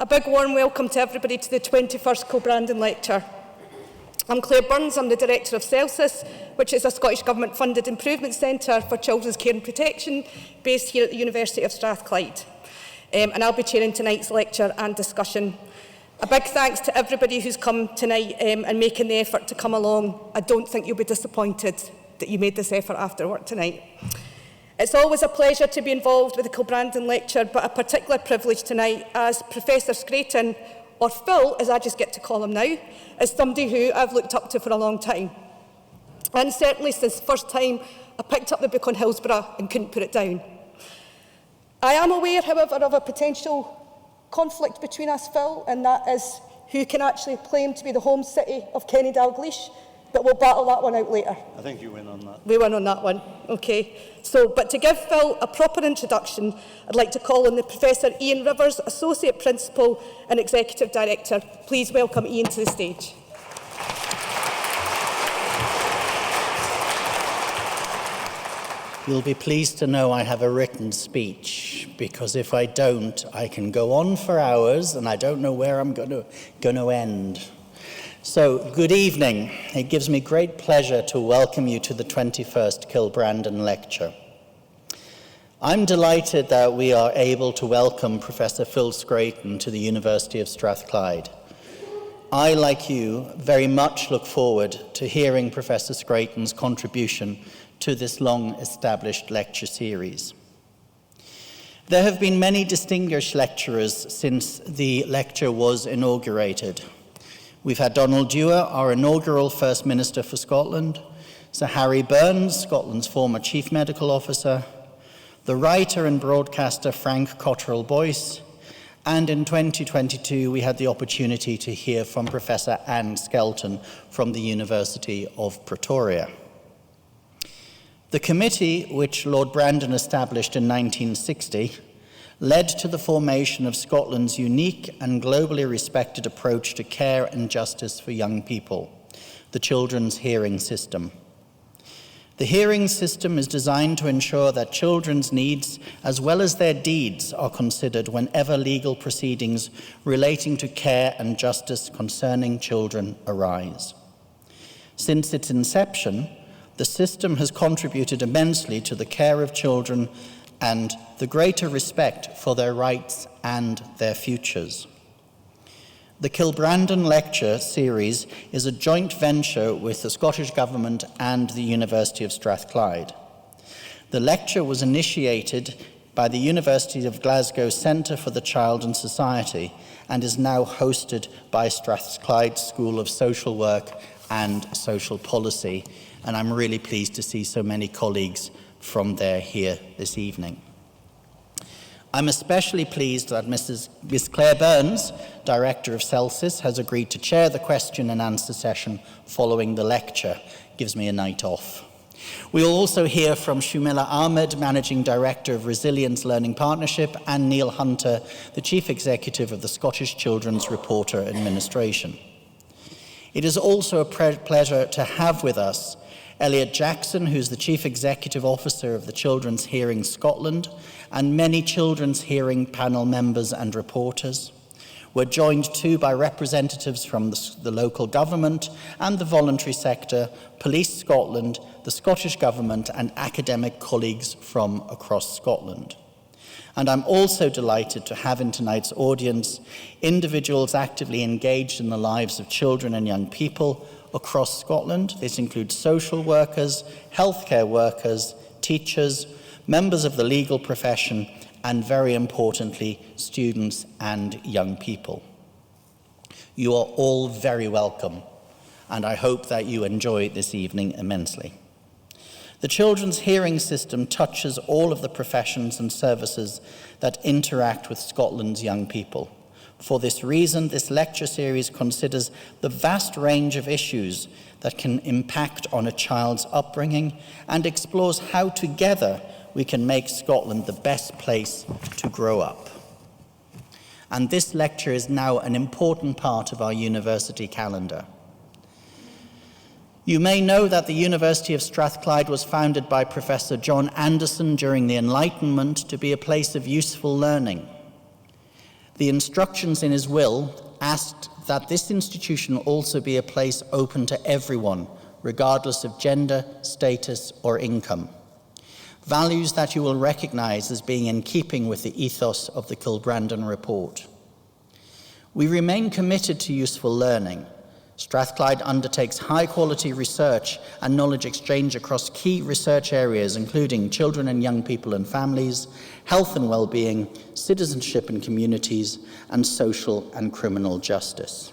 A big warm welcome to everybody to the 21st Kilbrandon Lecture. I'm Claire Burns, I'm the Director of CELSIS, which is a Scottish Government funded improvement centre for children's care and protection based here at the University of Strathclyde. And I'll be chairing tonight's lecture and discussion. A big thanks to everybody who's come tonight and making the effort to come along. I don't think you'll be disappointed that you made this effort after work tonight. It's always a pleasure to be involved with the Kilbrandon Lecture, but a particular privilege tonight as Professor Scraton, or Phil, as I just get to call him now, is somebody who I've looked up to for a long time. And certainly since the first time I picked up the book on Hillsborough and couldn't put it down. I am aware, however, of a potential conflict between us, Phil, and that is who can actually claim to be the home city of Kenny Dalglish, but we'll battle that one out later. I think you win on that. We win on that one, okay. But to give Phil a proper introduction, I'd like to call on the Professor Ian Rivers, Associate Principal and Executive Director. Please welcome Ian to the stage. You'll be pleased to know I have a written speech, because if I don't, I can go on for hours and I don't know where I'm going to end. So, good evening. It gives me great pleasure to welcome you to the 21st Kilbrandon Lecture. I'm delighted that we are able to welcome Professor Phil Scraton to the University of Strathclyde. I, like you, very much look forward to hearing Professor Scraton's contribution to this long-established lecture series. There have been many distinguished lecturers since the lecture was inaugurated. We've had Donald Dewar, our inaugural First Minister for Scotland, Sir Harry Burns, Scotland's former Chief Medical Officer, the writer and broadcaster Frank Cotterill-Boyce, and in 2022 we had the opportunity to hear from Professor Anne Skelton from the University of Pretoria. The committee, which Lord Brandon established in 1960, led to the formation of Scotland's unique and globally respected approach to care and justice for young people, the Children's Hearing System. The hearing system is designed to ensure that children's needs, as well as their deeds, are considered whenever legal proceedings relating to care and justice concerning children arise. Since its inception, the system has contributed immensely to the care of children and the greater respect for their rights and their futures. The Kilbrandon Lecture series is a joint venture with the Scottish Government and the University of Strathclyde. The lecture was initiated by the University of Glasgow Centre for the Child and Society and is now hosted by Strathclyde School of Social Work and Social Policy, and I'm really pleased to see so many colleagues from there here this evening. I'm especially pleased that Miss Claire Burns, Director of CELSIS, has agreed to chair the question and answer session following the lecture. Gives me a night off. We will also hear from Shumila Ahmed, Managing Director of Resilience Learning Partnership, and Neil Hunter, the Chief Executive of the Scottish Children's Reporter Administration. It is also a pleasure to have with us Elliot Jackson, who's the Chief Executive Officer of the Children's Hearing Scotland, and many Children's Hearing panel members and reporters. We're joined too by representatives from the local government and the voluntary sector, Police Scotland, the Scottish Government, and academic colleagues from across Scotland. And I'm also delighted to have in tonight's audience individuals actively engaged in the lives of children and young people across Scotland. This includes social workers, healthcare workers, teachers, members of the legal profession, and very importantly, students and young people. You are all very welcome, and I hope that you enjoy this evening immensely. The Children's Hearing System touches all of the professions and services that interact with Scotland's young people. For this reason, this lecture series considers the vast range of issues that can impact on a child's upbringing and explores how together we can make Scotland the best place to grow up. And this lecture is now an important part of our university calendar. You may know that the University of Strathclyde was founded by Professor John Anderson during the Enlightenment to be a place of useful learning. The instructions in his will asked that this institution also be a place open to everyone, regardless of gender, status, or income. Values that you will recognise as being in keeping with the ethos of the Kilbrandon Report. We remain committed to useful learning. Strathclyde undertakes high-quality research and knowledge exchange across key research areas, including children and young people and families, health and well-being, citizenship and communities, and social and criminal justice.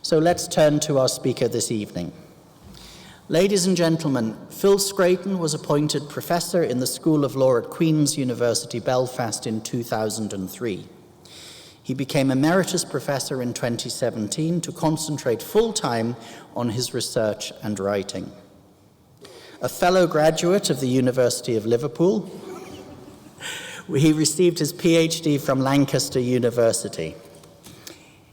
So let's turn to our speaker this evening. Ladies and gentlemen, Phil Scraton was appointed Professor in the School of Law at Queen's University, Belfast in 2003. He became Emeritus Professor in 2017 to concentrate full-time on his research and writing. A fellow graduate of the University of Liverpool, he received his PhD from Lancaster University.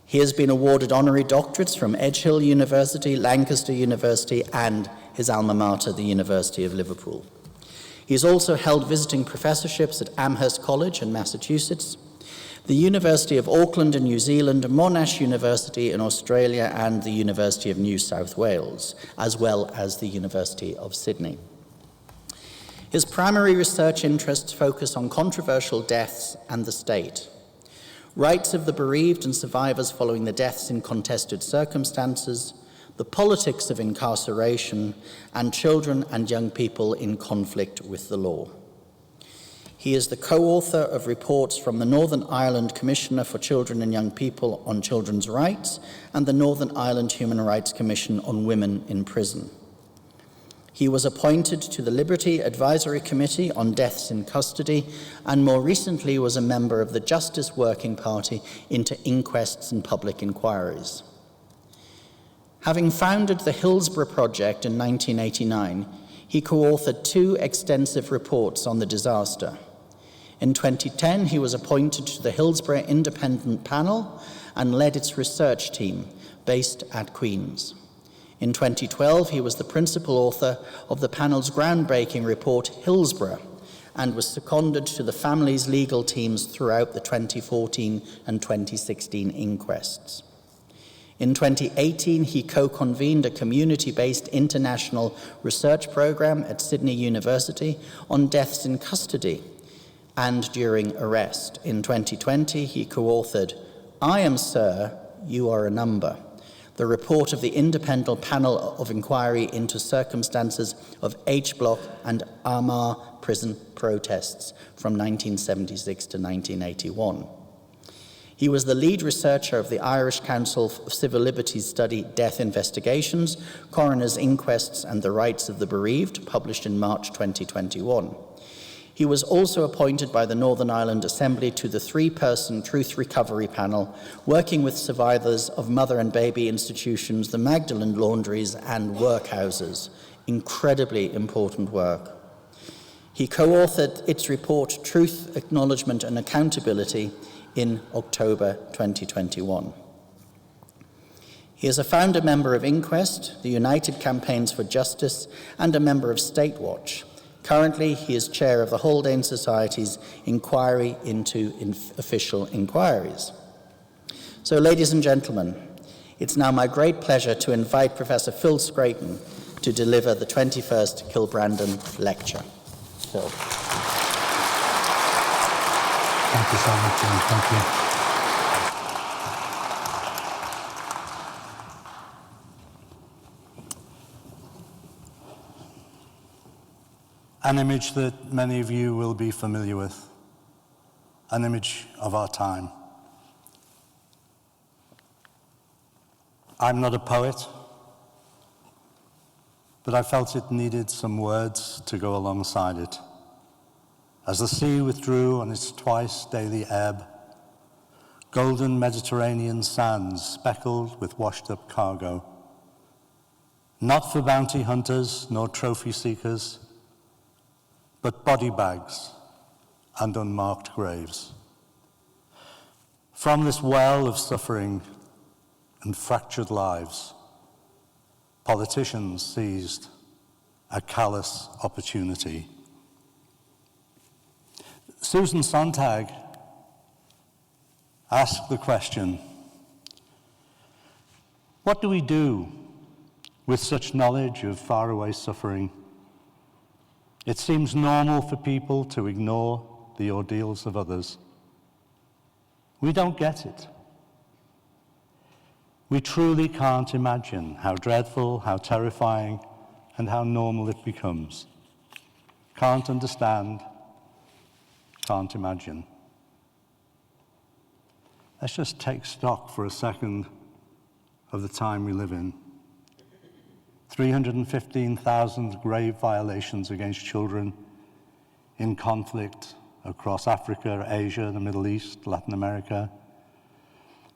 He has been awarded honorary doctorates from Edgehill University, Lancaster University, and his alma mater, the University of Liverpool. He has also held visiting professorships at Amherst College in Massachusetts, the University of Auckland in New Zealand, Monash University in Australia, and the University of New South Wales, as well as the University of Sydney. His primary research interests focus on controversial deaths and the state, rights of the bereaved and survivors following the deaths in contested circumstances, the politics of incarceration, and children and young people in conflict with the law. He is the co-author of reports from the Northern Ireland Commissioner for Children and Young People on Children's Rights and the Northern Ireland Human Rights Commission on Women in Prison. He was appointed to the Liberty Advisory Committee on Deaths in Custody and more recently was a member of the Justice Working Party into Inquests and Public Inquiries. Having founded the Hillsborough Project in 1989, he co-authored 2 extensive reports on the disaster. In 2010, he was appointed to the Hillsborough Independent Panel and led its research team, based at Queen's. In 2012, he was the principal author of the panel's groundbreaking report, Hillsborough, and was seconded to the family's legal teams throughout the 2014 and 2016 inquests. In 2018, he co-convened a community-based international research program at Sydney University on deaths in custody and during arrest. In 2020, he co-authored I Am Sir, You Are a Number, the report of the Independent Panel of Inquiry into Circumstances of H Block and Armagh prison protests from 1976 to 1981. He was the lead researcher of the Irish Council of Civil Liberties study Death Investigations, Coroner's Inquests and the Rights of the Bereaved, published in March 2021. He was also appointed by the Northern Ireland Assembly to the 3-person Truth Recovery Panel, working with survivors of mother and baby institutions, the Magdalen laundries and workhouses. Incredibly important work. He co-authored its report, Truth, Acknowledgement and Accountability, in October 2021. He is a founder member of Inquest, the United Campaigns for Justice, and a member of State Watch. Currently, he is chair of the Haldane Society's Inquiry into Official Inquiries. So, ladies and gentlemen, it's now my great pleasure to invite Professor Phil Scraton to deliver the 21st Kilbrandon Lecture. Phil. Thank you so much, Ian. Thank you. An image that many of you will be familiar with, an image of our time. I'm not a poet, but I felt it needed some words to go alongside it. As the sea withdrew on its twice daily ebb, golden Mediterranean sands speckled with washed-up cargo, not for bounty hunters nor trophy seekers, but body bags and unmarked graves. From this well of suffering and fractured lives, politicians seized a callous opportunity. Susan Sontag ask the question, what do we do with such knowledge of faraway suffering? It seems normal for people to ignore the ordeals of others. We don't get it. We truly can't imagine how dreadful, how terrifying, and how normal it becomes. Can't understand, can't imagine. Let's just take stock for a second of the time we live in. 315,000 grave violations against children in conflict across Africa, Asia, the Middle East, Latin America,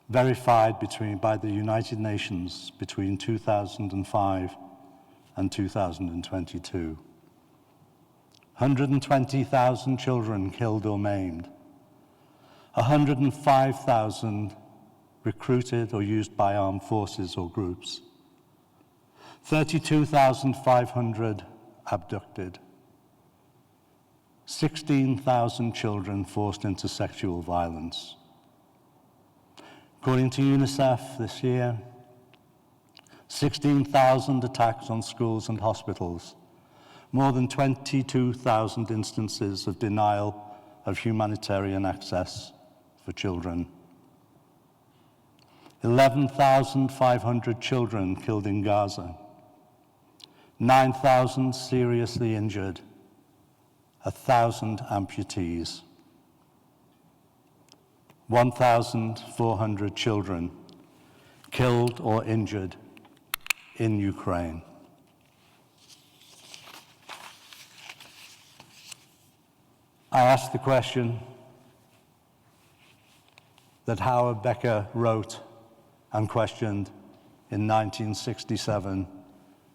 verified by the United Nations between 2005 and 2022. 120,000 children killed or maimed. 105,000 recruited or used by armed forces or groups. 32,500 abducted. 16,000 children forced into sexual violence. According to UNICEF this year, 16,000 attacks on schools and hospitals, more than 22,000 instances of denial of humanitarian access for children. 11,500 children killed in Gaza, 9,000 seriously injured, 1,000 amputees, 1,400 children killed or injured in Ukraine. I asked the question that Howard Becker wrote and questioned in 1967,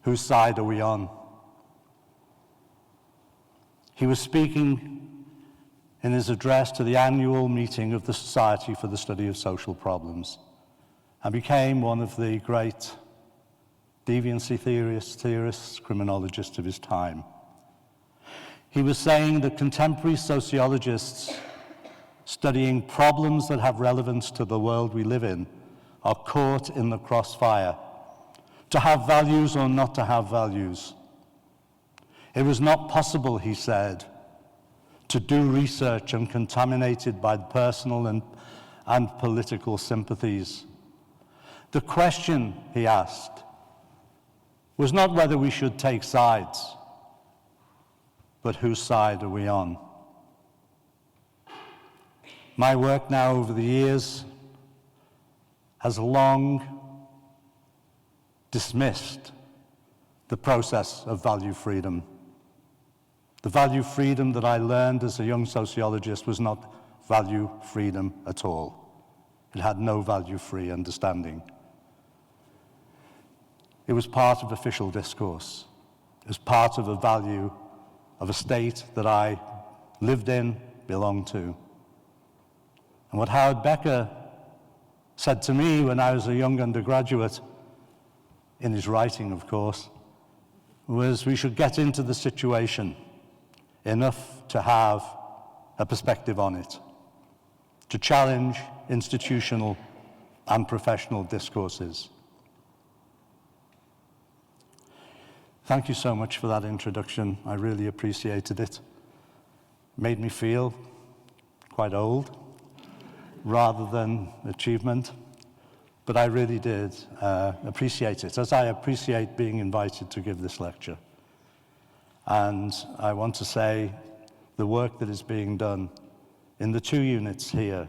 whose side are we on? He was speaking in his address to the annual meeting of the Society for the Study of Social Problems and became one of the great deviancy theorists, criminologists of his time. He was saying that contemporary sociologists studying problems that have relevance to the world we live in are caught in the crossfire, to have values or not to have values. It was not possible, he said, to do research uncontaminated by personal and political sympathies. The question, he asked, was not whether we should take sides, but whose side are we on? My work now over the years has long dismissed the process of value freedom. The value freedom that I learned as a young sociologist was not value freedom at all. It had no value-free understanding. It was part of official discourse. It was part of a value of a state that I lived in, belonged to. And what Howard Becker said to me when I was a young undergraduate, in his writing, of course, was we should get into the situation enough to have a perspective on it, to challenge institutional and professional discourses. Thank you so much for that introduction. I really appreciated it. Made me feel quite old, rather than achievement, but I really did appreciate it, as I appreciate being invited to give this lecture. And I want to say the work that is being done in the 2 units here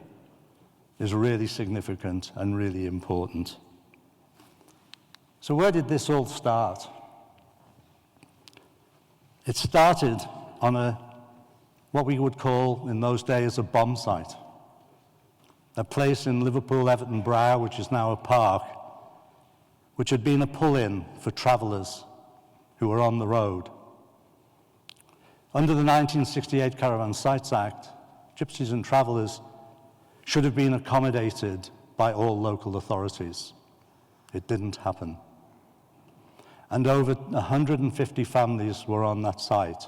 is really significant and really important. So where did this all start? It started on what we would call in those days a bomb site, a place in Liverpool, Everton Brow, which is now a park, which had been a pull-in for travellers who were on the road. Under the 1968 Caravan Sites Act, gypsies and travellers should have been accommodated by all local authorities. It didn't happen. And over 150 families were on that site.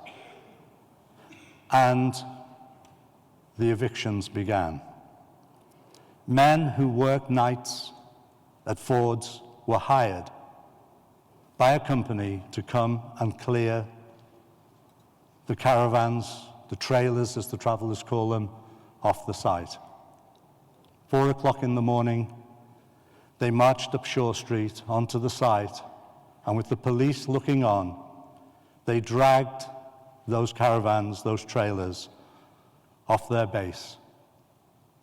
And the evictions began. Men who worked nights at Ford's were hired by a company to come and clear the caravans, the trailers, as the travellers call them, off the site. 4 o'clock in the morning, they marched up Shore Street onto the site, and with the police looking on, they dragged those caravans, those trailers, off their base,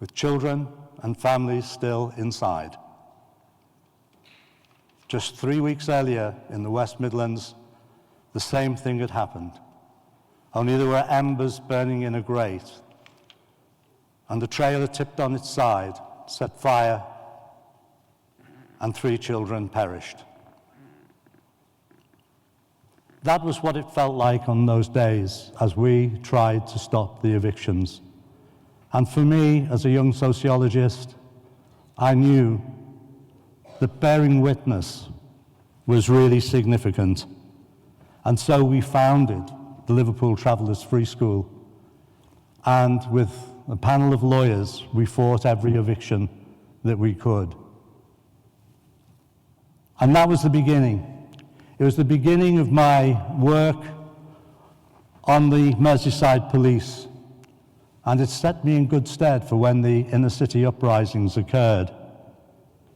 with children and families still inside. Just 3 weeks earlier in the West Midlands, the same thing had happened, only there were embers burning in a grate, and the trailer tipped on its side, set fire, and 3 children perished. That was what it felt like on those days as we tried to stop the evictions. And for me, as a young sociologist, I knew that bearing witness was really significant. And so we founded the Liverpool Travellers Free School. And with a panel of lawyers, we fought every eviction that we could. And that was the beginning. It was the beginning of my work on the Merseyside police, and it set me in good stead for when the inner city uprisings occurred,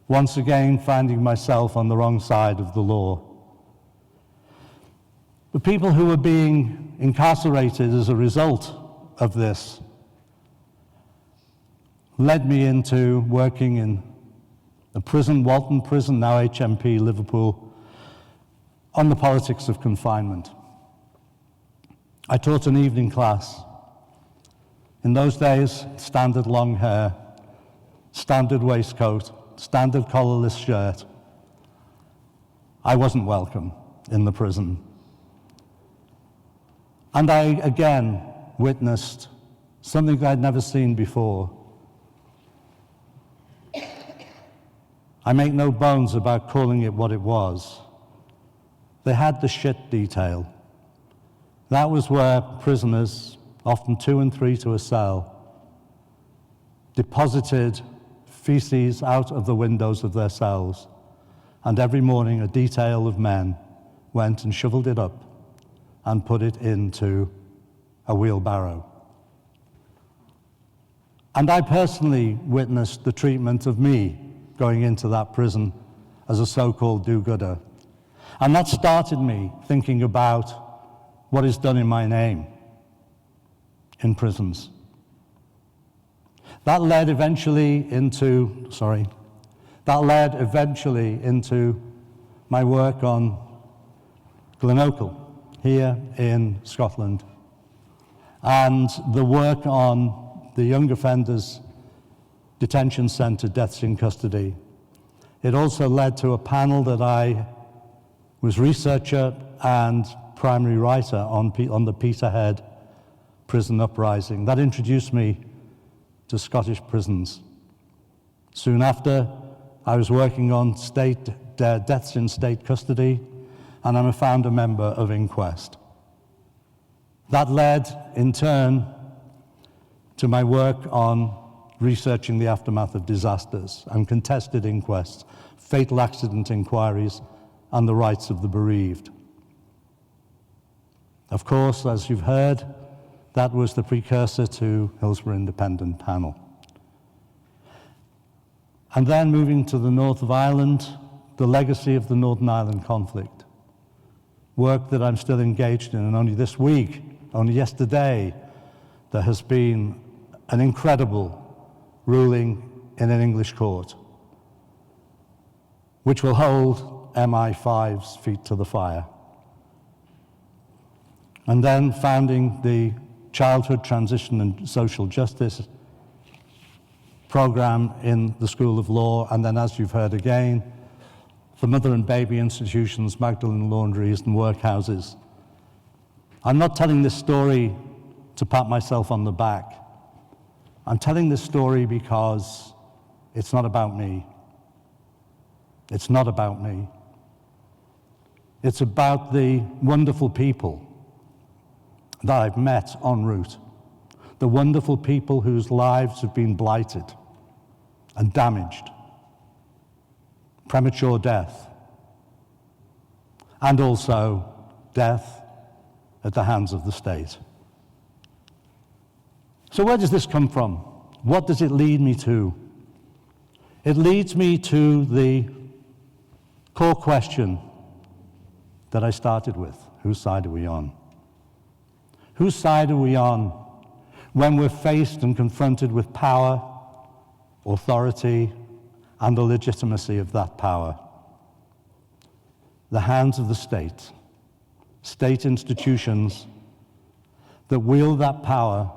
once again finding myself on the wrong side of the law. The people who were being incarcerated as a result of this led me into working in a prison, Walton Prison, now HMP Liverpool, on the politics of confinement. I taught an evening class. In those days, standard long hair, standard waistcoat, standard collarless shirt. I wasn't welcome in the prison. And I again witnessed something that I'd never seen before. I make no bones about calling it what it was. They had the shit detail. That was where prisoners, often 2 and 3 to a cell, deposited feces out of the windows of their cells, and every morning a detail of men went and shoveled it up and put it into a wheelbarrow. And I personally witnessed the treatment of me going into that prison as a so-called do-gooder. And that started me thinking about what is done in my name in prisons. That led eventually into my work on Glenacle here in Scotland, and the work on the young offenders detention centre, deaths in custody. It also led to a panel that I was researcher and primary writer on the Peterhead prison uprising. That introduced me to Scottish prisons. Soon after, I was working on deaths in state custody, and I'm a founder member of Inquest. That led, in turn, to my work on researching the aftermath of disasters and contested inquests, fatal accident inquiries, and the rights of the bereaved. Of course, as you've heard, that was the precursor to Hillsborough Independent Panel. And then moving to the north of Ireland, the legacy of the Northern Ireland conflict. Work that I'm still engaged in, and only this week, only yesterday, there has been an incredible ruling in an English court, which will hold MI5's feet to the fire. And then founding the Childhood Transition and Social Justice program in the School of Law, and then, as you've heard again, the mother and baby institutions, Magdalen laundries and workhouses. I'm not telling this story to pat myself on the back. I'm telling this story because it's not about me. It's not about me. It's about the wonderful people that I've met en route, the wonderful people whose lives have been blighted, and damaged, premature death, and also death at the hands of the state. So where does this come from? What does it lead me to? It leads me to the core question that I started with. Whose side are we on? Whose side are we on when we're faced and confronted with power, authority, and the legitimacy of that power? The hands of the state, state institutions that wield that power,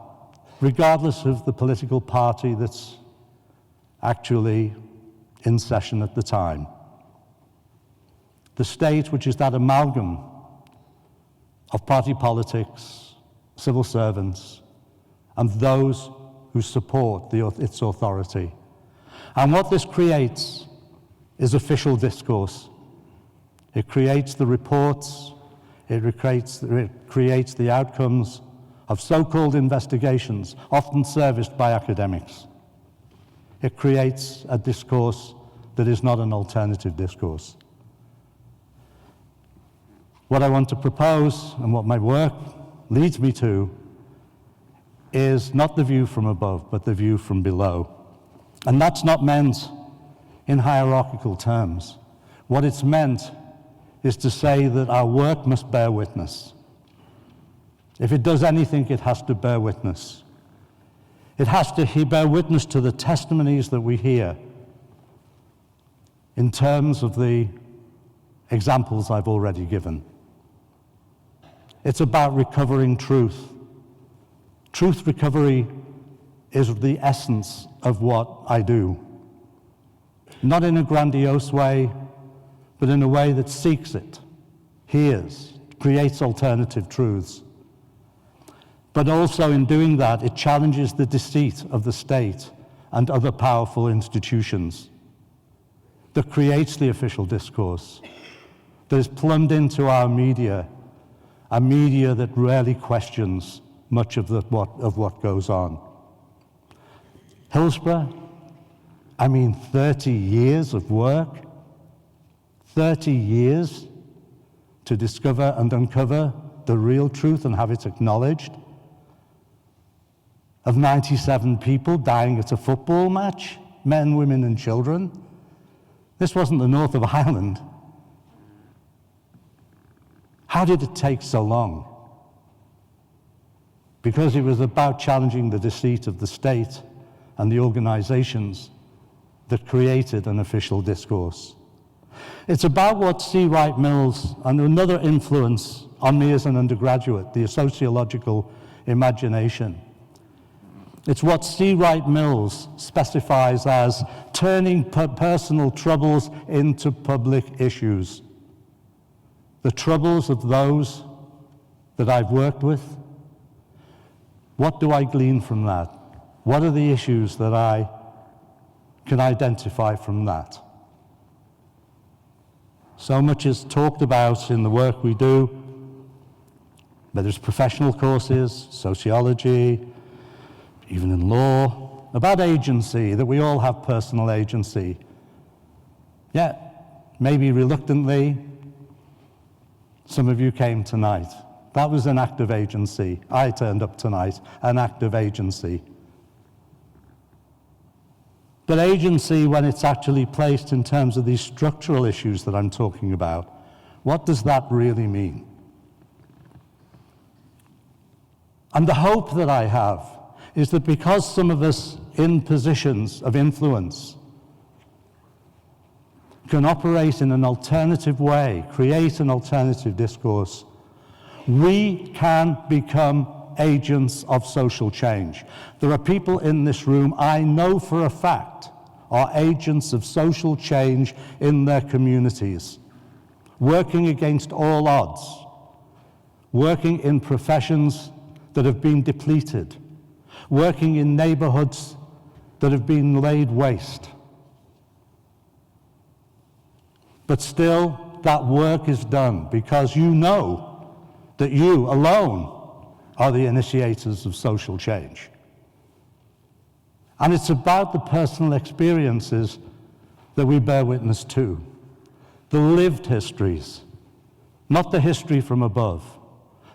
regardless of the political party that's actually in session at the time. The state, which is that amalgam of party politics, civil servants, and those who support its authority. And what this creates is official discourse. It creates the reports, it creates the outcomes of so-called investigations, often serviced by academics. It creates a discourse that is not an alternative discourse. What I want to propose, and what my work leads me to, is not the view from above, but the view from below. And that's not meant in hierarchical terms. What it's meant is to say that our work must bear witness. If it does anything, it has to bear witness. It has to bear witness to the testimonies that we hear in terms of the examples I've already given. It's about recovering truth. Truth recovery is the essence of what I do. Not in a grandiose way, but in a way that seeks it, hears, creates alternative truths. But also in doing that, it challenges the deceit of the state and other powerful institutions that creates the official discourse, that is plumbed into our media, a media that rarely questions much of what goes on. Hillsborough, 30 years of work, 30 years to discover and uncover the real truth and have it acknowledged, of 97 people dying at a football match, men, women, and children. This wasn't the north of Ireland. How did it take so long? Because it was about challenging the deceit of the state and the organizations that created an official discourse. It's about what C. Wright Mills, and another influence on me as an undergraduate, the sociological imagination. It's what C. Wright Mills specifies as turning personal troubles into public issues. The troubles of those that I've worked with. What do I glean from that? What are the issues that I can identify from that? So much is talked about in the work we do, whether it's professional courses, sociology, even in law, about agency, that we all have personal agency. Yet, maybe reluctantly, some of you came tonight. That was an act of agency. I turned up tonight, an act of agency. But agency, when it's actually placed in terms of these structural issues that I'm talking about, what does that really mean? And the hope that I have is that because some of us in positions of influence can operate in an alternative way, create an alternative discourse, we can become agents of social change. There are people in this room I know for a fact are agents of social change in their communities, working against all odds, working in professions that have been depleted, working in neighborhoods that have been laid waste. But still, that work is done because you know that you alone are the initiators of social change. And it's about the personal experiences that we bear witness to, the lived histories, not the history from above,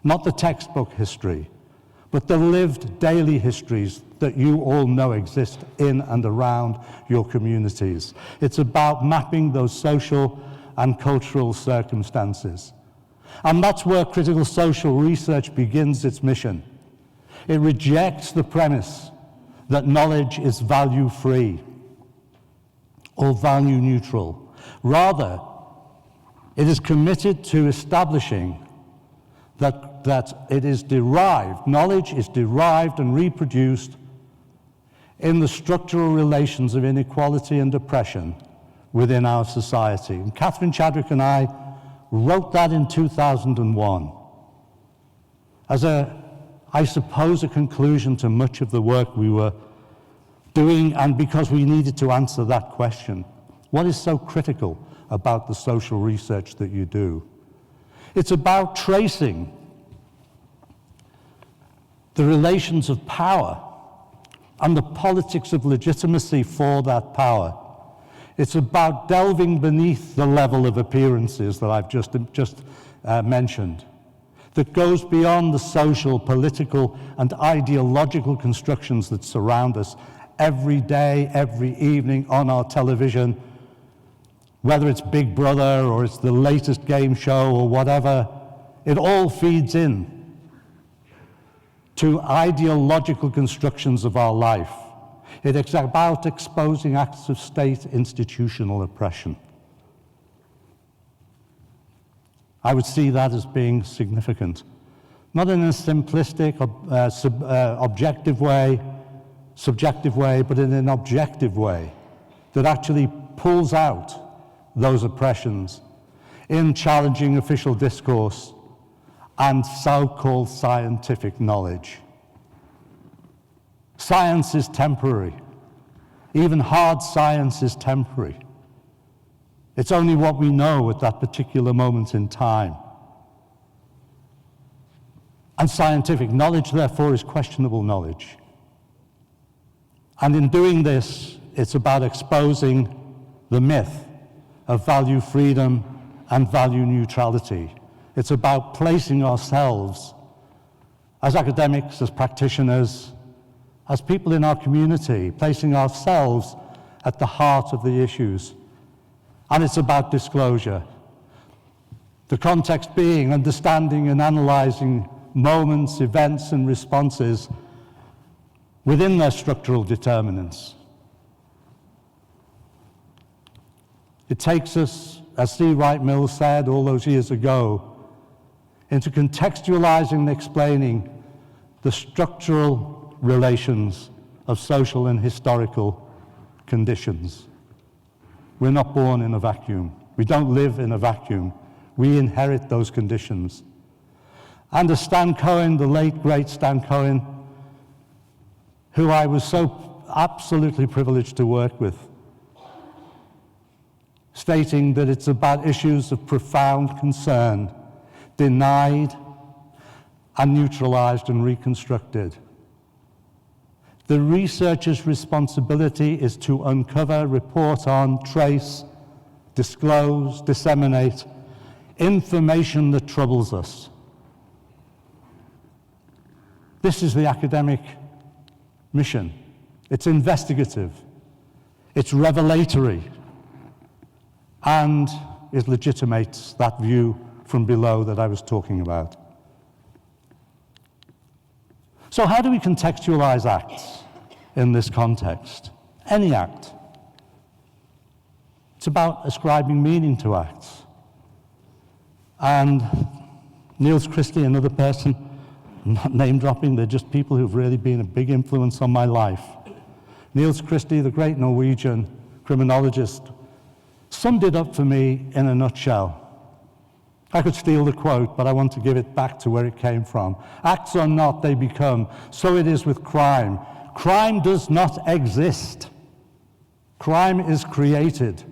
not the textbook history, but the lived daily histories that you all know exist in and around your communities. It's about mapping those social and cultural circumstances. And that's where critical social research begins its mission. It rejects the premise that knowledge is value-free or value-neutral. Rather, it is committed to establishing that it is derived, knowledge is derived and reproduced in the structural relations of inequality and oppression within our society. And Catherine Chadwick and I wrote that in 2001 as I suppose, a conclusion to much of the work we were doing, and because we needed to answer that question. What is so critical about the social research that you do? It's about tracing the relations of power and the politics of legitimacy for that power. It's about delving beneath the level of appearances that I've just mentioned, that goes beyond the social, political, and ideological constructions that surround us every day, every evening on our television, whether it's Big Brother or it's the latest game show or whatever. It all feeds in to ideological constructions of our life. It is about exposing acts of state institutional oppression. I would see that as being significant, not in a simplistic, objective way, subjective way, but in an objective way that actually pulls out those oppressions in challenging official discourse and so-called scientific knowledge. Science is temporary. Even hard science is temporary. It's only what we know at that particular moment in time. And scientific knowledge, therefore, is questionable knowledge. And in doing this, it's about exposing the myth of value freedom and value neutrality. It's about placing ourselves as academics, as practitioners, as people in our community, placing ourselves at the heart of the issues. And it's about disclosure. The context being understanding and analysing moments, events, and responses within their structural determinants. It takes us, as C. Wright Mills said all those years ago, into contextualising and explaining the structural relations of social and historical conditions. We're not born in a vacuum. We don't live in a vacuum. We inherit those conditions. And as Stan Cohen, the late, great Stan Cohen, who I was so absolutely privileged to work with, stating that it's about issues of profound concern, denied and neutralized and reconstructed. The researcher's responsibility is to uncover, report on, trace, disclose, disseminate information that troubles us. This is the academic mission. It's investigative, it's revelatory, and it legitimates that view from below that I was talking about. So how do we contextualize acts in this context? Any act. It's about ascribing meaning to acts. And Niels Christie, another person, I'm not name dropping, they're just people who've really been a big influence on my life. Niels Christie, the great Norwegian criminologist, summed it up for me in a nutshell. I could steal the quote, but I want to give it back to where it came from. Acts are not, they become. So it is with crime. Crime does not exist. Crime is created.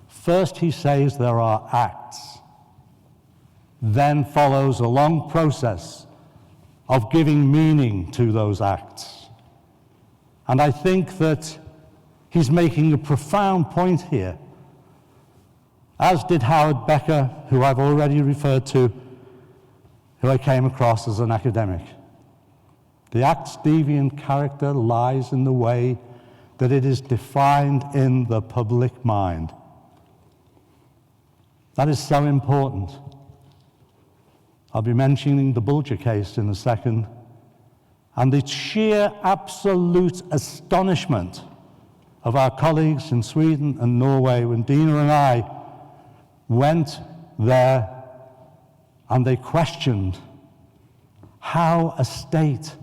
First, he says there are acts. Then follows a long process of giving meaning to those acts. And I think that he's making a profound point here, as did Howard Becker, who I've already referred to, who I came across as an academic. The act's deviant character lies in the way that it is defined in the public mind. That is so important. I'll be mentioning the Bulger case in a second, and the sheer absolute astonishment of our colleagues in Sweden and Norway when Dina and I went there and they questioned how a state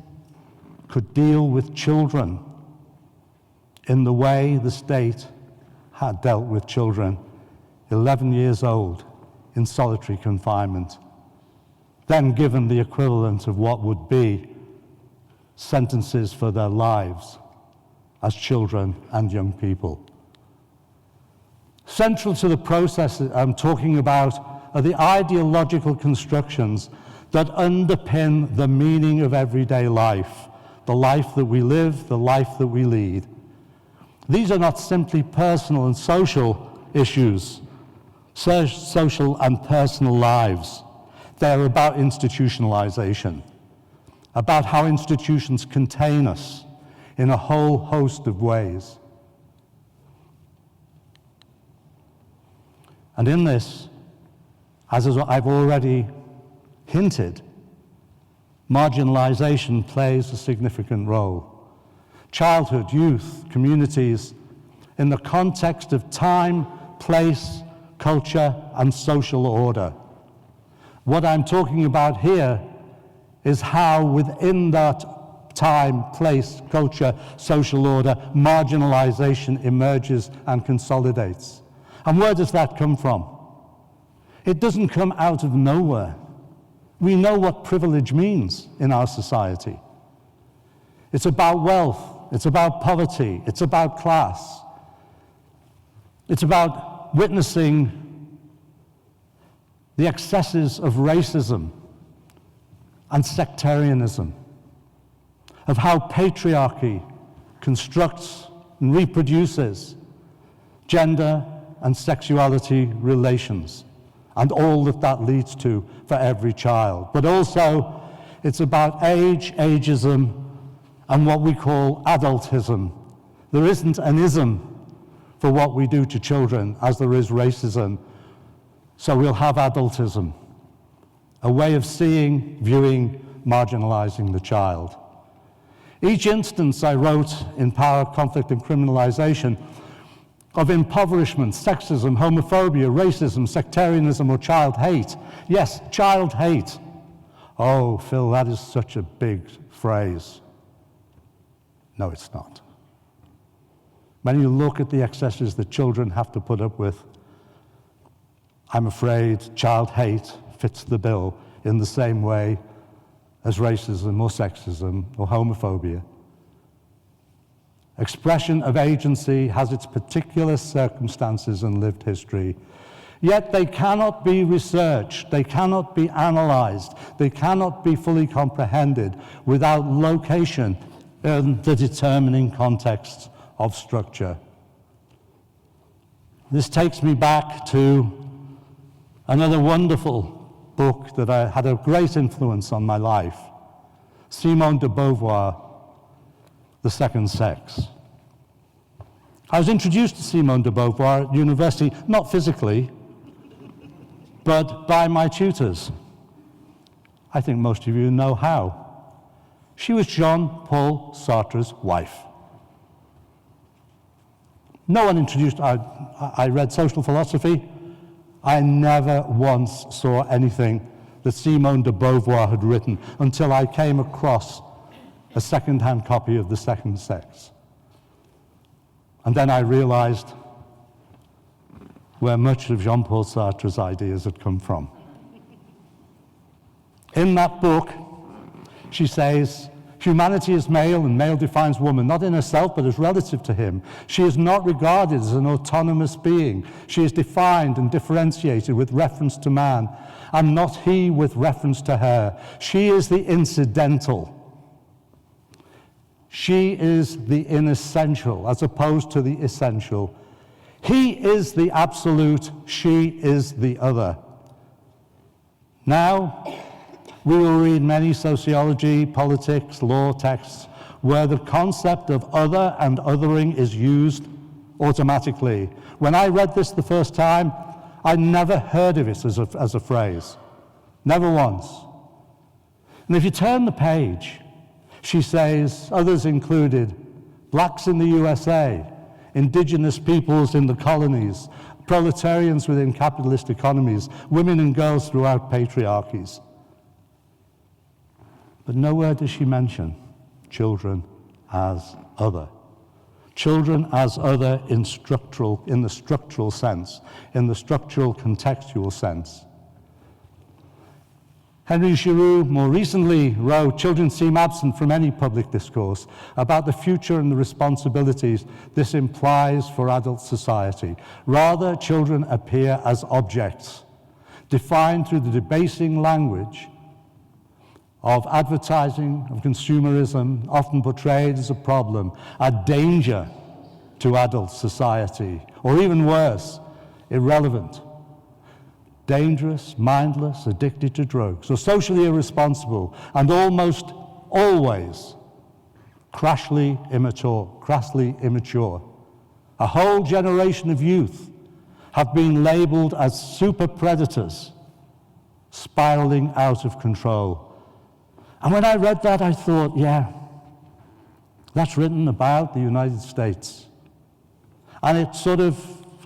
could deal with children in the way the state had dealt with children 11 years old in solitary confinement, then given the equivalent of what would be sentences for their lives as children and young people. Central to the process I'm talking about are the ideological constructions that underpin the meaning of everyday life, the life that we live, the life that we lead. These are not simply personal and social issues, social and personal lives. They're about institutionalization, about how institutions contain us in a whole host of ways. And in this, as I've already hinted, marginalization plays a significant role. Childhood, youth, communities, in the context of time, place, culture, and social order. What I'm talking about here is how within that time, place, culture, social order, marginalization emerges and consolidates. And where does that come from? It doesn't come out of nowhere. We know what privilege means in our society. It's about wealth, it's about poverty, it's about class. It's about witnessing the excesses of racism and sectarianism, of how patriarchy constructs and reproduces gender and sexuality relations, and all that that leads to for every child. But also, it's about age, ageism, and what we call adultism. There isn't an ism for what we do to children as there is racism. So we'll have adultism, a way of seeing, viewing, marginalizing the child. Each instance I wrote in Power, Conflict, and Criminalisation of impoverishment, sexism, homophobia, racism, sectarianism, or child hate. Yes, child hate. Oh, Phil, that is such a big phrase. No, it's not. When you look at the excesses that children have to put up with, I'm afraid child hate fits the bill in the same way as racism or sexism or homophobia. Expression of agency has its particular circumstances and lived history, yet they cannot be researched, they cannot be analyzed, they cannot be fully comprehended without location in the determining context of structure. This takes me back to another wonderful book that had a great influence on my life, Simone de Beauvoir, The Second Sex. I was introduced to Simone de Beauvoir at university, not physically, but by my tutors. I think most of you know how. She was Jean-Paul Sartre's wife. No one introduced, I read social philosophy. I never once saw anything that Simone de Beauvoir had written until I came across a second-hand copy of The Second Sex. And then I realized where much of Jean-Paul Sartre's ideas had come from. In that book, she says, humanity is male and male defines woman, not in herself, but as relative to him. She is not regarded as an autonomous being. She is defined and differentiated with reference to man, and not he with reference to her. She is the incidental. She is the inessential, as opposed to the essential. He is the absolute, she is the other. Now, we will read many sociology, politics, law texts where the concept of other and othering is used automatically. When I read this the first time, I never heard of it as a phrase. Never once. And if you turn the page, she says, others included, blacks in the USA, indigenous peoples in the colonies, proletarians within capitalist economies, women and girls throughout patriarchies. But nowhere does she mention children as other. Children as other in the structural sense, in the structural contextual sense. Henry Giroux more recently wrote, children seem absent from any public discourse about the future and the responsibilities this implies for adult society. Rather, children appear as objects, defined through the debasing language of advertising, of consumerism, often portrayed as a problem, a danger to adult society, or even worse, irrelevant, dangerous, mindless, addicted to drugs, or socially irresponsible, and almost always crassly immature. A whole generation of youth have been labeled as super predators, spiraling out of control. And when I read that, I thought, yeah, that's written about the United States. And it sort of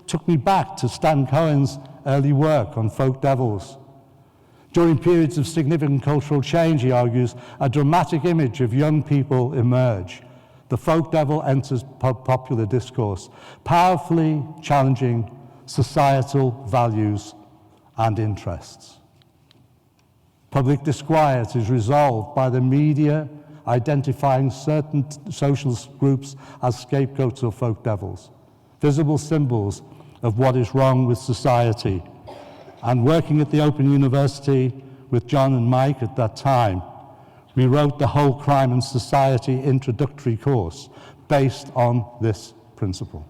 took me back to Stan Cohen's early work on folk devils. During periods of significant cultural change, he argues, a dramatic image of young people emerge. The folk devil enters popular discourse, powerfully challenging societal values and interests. Public disquiet is resolved by the media identifying certain social groups as scapegoats or folk devils, visible symbols of what is wrong with society. And working at the Open University with John and Mike at that time, we wrote the whole Crime and Society introductory course based on this principle.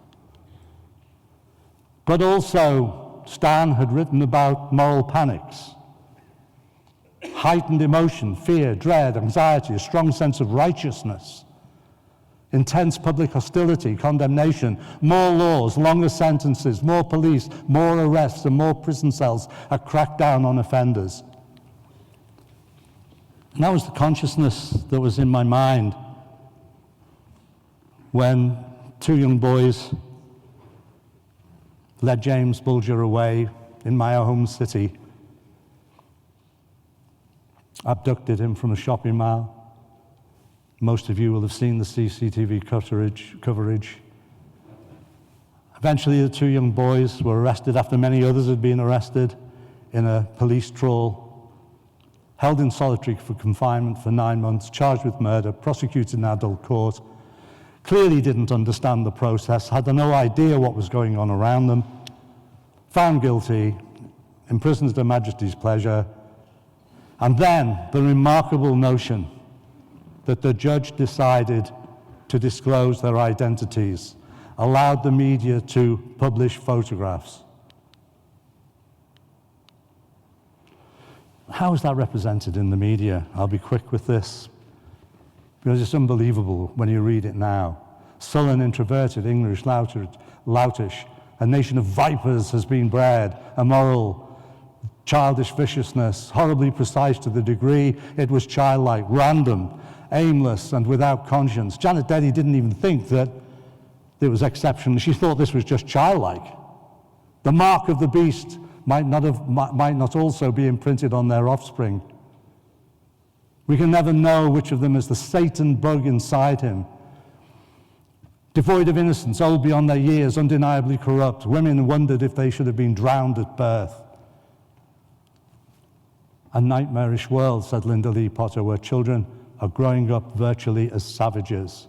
But also, Stan had written about moral panics, heightened emotion, fear, dread, anxiety, a strong sense of righteousness, intense public hostility, condemnation, more laws, longer sentences, more police, more arrests, and more prison cells, a crackdown on offenders. And that was the consciousness that was in my mind when two young boys led James Bulger away in my home city, abducted him from a shopping mall. Most of you will have seen the CCTV coverage. Eventually, the two young boys were arrested after many others had been arrested in a police trawl, held in solitary confinement for 9 months, charged with murder, prosecuted in adult court, clearly didn't understand the process, had no idea what was going on around them, found guilty, imprisoned at Her Majesty's pleasure, and then the remarkable notion that the judge decided to disclose their identities, allowed the media to publish photographs. How is that represented in the media? I'll be quick with this, because it's unbelievable when you read it now. Sullen, introverted, English, loutish, a nation of vipers has been bred, immoral, childish viciousness, horribly precise to the degree it was childlike, random, aimless, and without conscience. Janet Deddy didn't even think that it was exceptional. She thought this was just childlike. The mark of the beast might not also be imprinted on their offspring. We can never know which of them is the Satan bug inside him. Devoid of innocence, old beyond their years, undeniably corrupt. Women wondered if they should have been drowned at birth. A nightmarish world, said Linda Lee Potter, where children are growing up virtually as savages.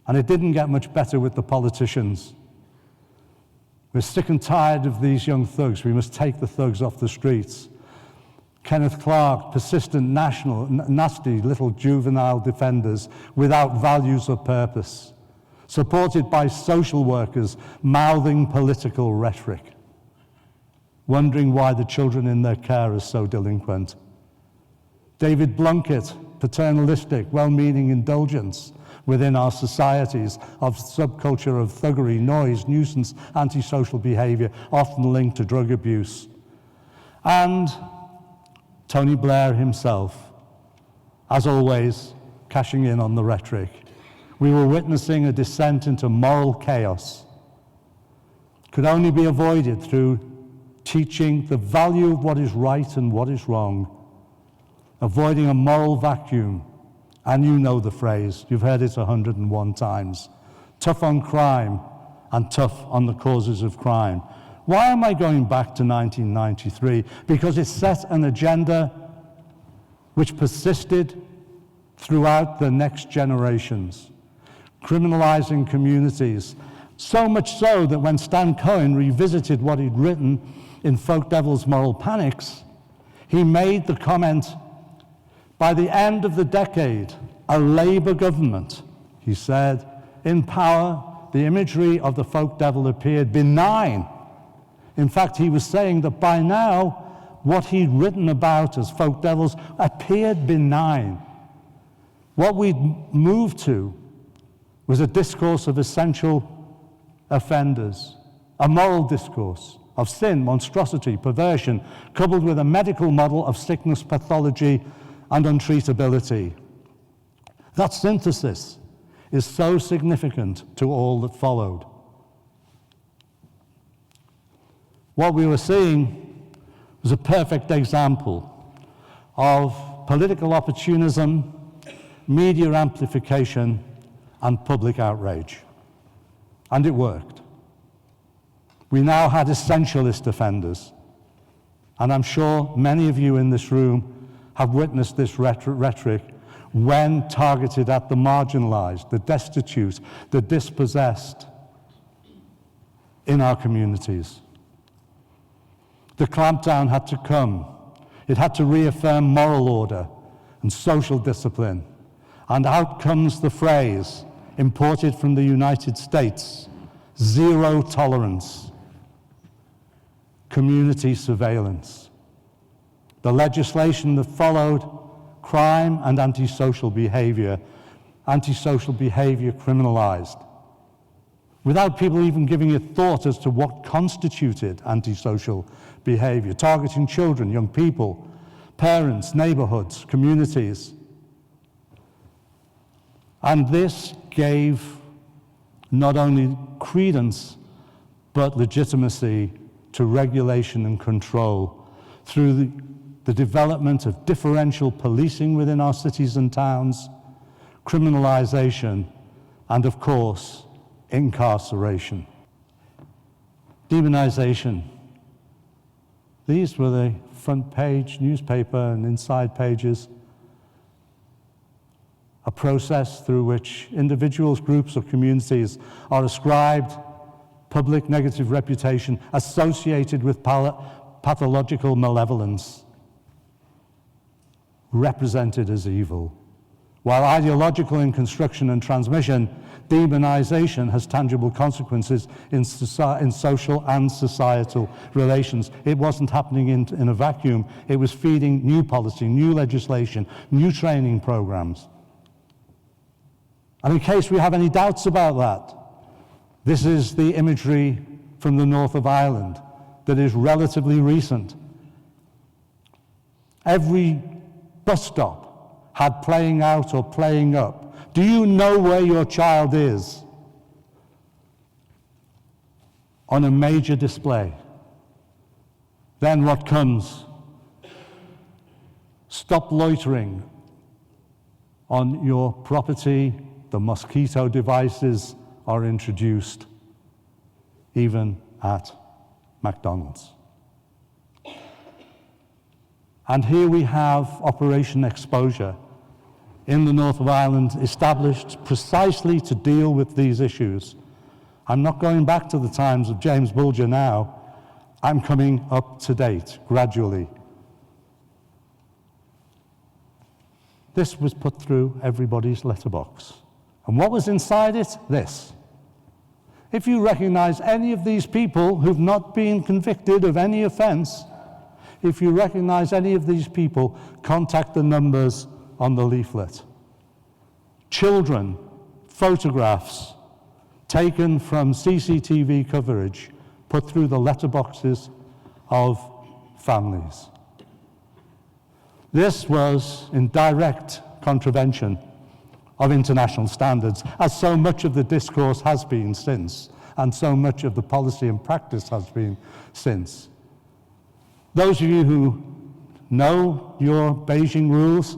And it didn't get much better with the politicians. We're sick and tired of these young thugs. We must take the thugs off the streets. Kenneth Clarke, persistent, nasty little juvenile defenders without values or purpose, supported by social workers mouthing political rhetoric, wondering why the children in their care are so delinquent. David Blunkett, paternalistic, well-meaning indulgence within our societies of subculture of thuggery, noise, nuisance, antisocial behaviour, often linked to drug abuse. And Tony Blair himself, as always, cashing in on the rhetoric. We were witnessing a descent into moral chaos. Could only be avoided through teaching the value of what is right and what is wrong, avoiding a moral vacuum. And you know the phrase, you've heard it 101 times. Tough on crime and tough on the causes of crime. Why am I going back to 1993? Because it set an agenda which persisted throughout the next generations, criminalizing communities. So much so that when Stan Cohen revisited what he'd written in Folk Devil's Moral Panics, he made the comment, by the end of the decade, a Labour government, he said, in power, the imagery of the folk devil appeared benign. In fact, he was saying that by now, what he'd written about as folk devils appeared benign. What we'd moved to was a discourse of essential offenders, a moral discourse of sin, monstrosity, perversion, coupled with a medical model of sickness, pathology, and untreatability. That synthesis is so significant to all that followed. What we were seeing was a perfect example of political opportunism, media amplification, and public outrage. And it worked. We now had essentialist offenders. And I'm sure many of you in this room have witnessed this rhetoric when targeted at the marginalized, the destitute, the dispossessed in our communities. The clampdown had to come. It had to reaffirm moral order and social discipline. And out comes the phrase, imported from the United States, zero tolerance, community surveillance. The legislation that followed, crime and antisocial behavior criminalized, without people even giving it thought as to what constituted antisocial behavior, targeting children, young people, parents, neighborhoods, communities. And this gave not only credence, but legitimacy to regulation and control through the development of differential policing within our cities and towns, criminalization, and of course, incarceration. Demonization. These were the front page newspaper and inside pages. A process through which individuals, groups, or communities are ascribed public negative reputation associated with pathological malevolence, represented as evil. While ideological in construction and transmission, demonization has tangible consequences in social and societal relations. It wasn't happening in a vacuum. It was feeding new policy, new legislation, new training programs. And in case we have any doubts about that, this is the imagery from the north of Ireland that is relatively recent. Every bus stop had playing out or playing up. Do you know where your child is? On a major display. Then what comes? Stop loitering on your property. The mosquito devices are introduced, even at McDonald's. And here we have Operation Exposure in the north of Ireland, established precisely to deal with these issues. I'm not going back to the times of James Bulger now. I'm coming up to date, gradually. This was put through everybody's letterbox. And what was inside it? This. If you recognize any of these people who've not been convicted of any offense, if you recognize any of these people, contact the numbers on the leaflet. Children, photographs taken from CCTV coverage, put through the letterboxes of families. This was in direct contravention of international standards, as so much of the discourse has been since, and so much of the policy and practice has been since. Those of you who know your Beijing rules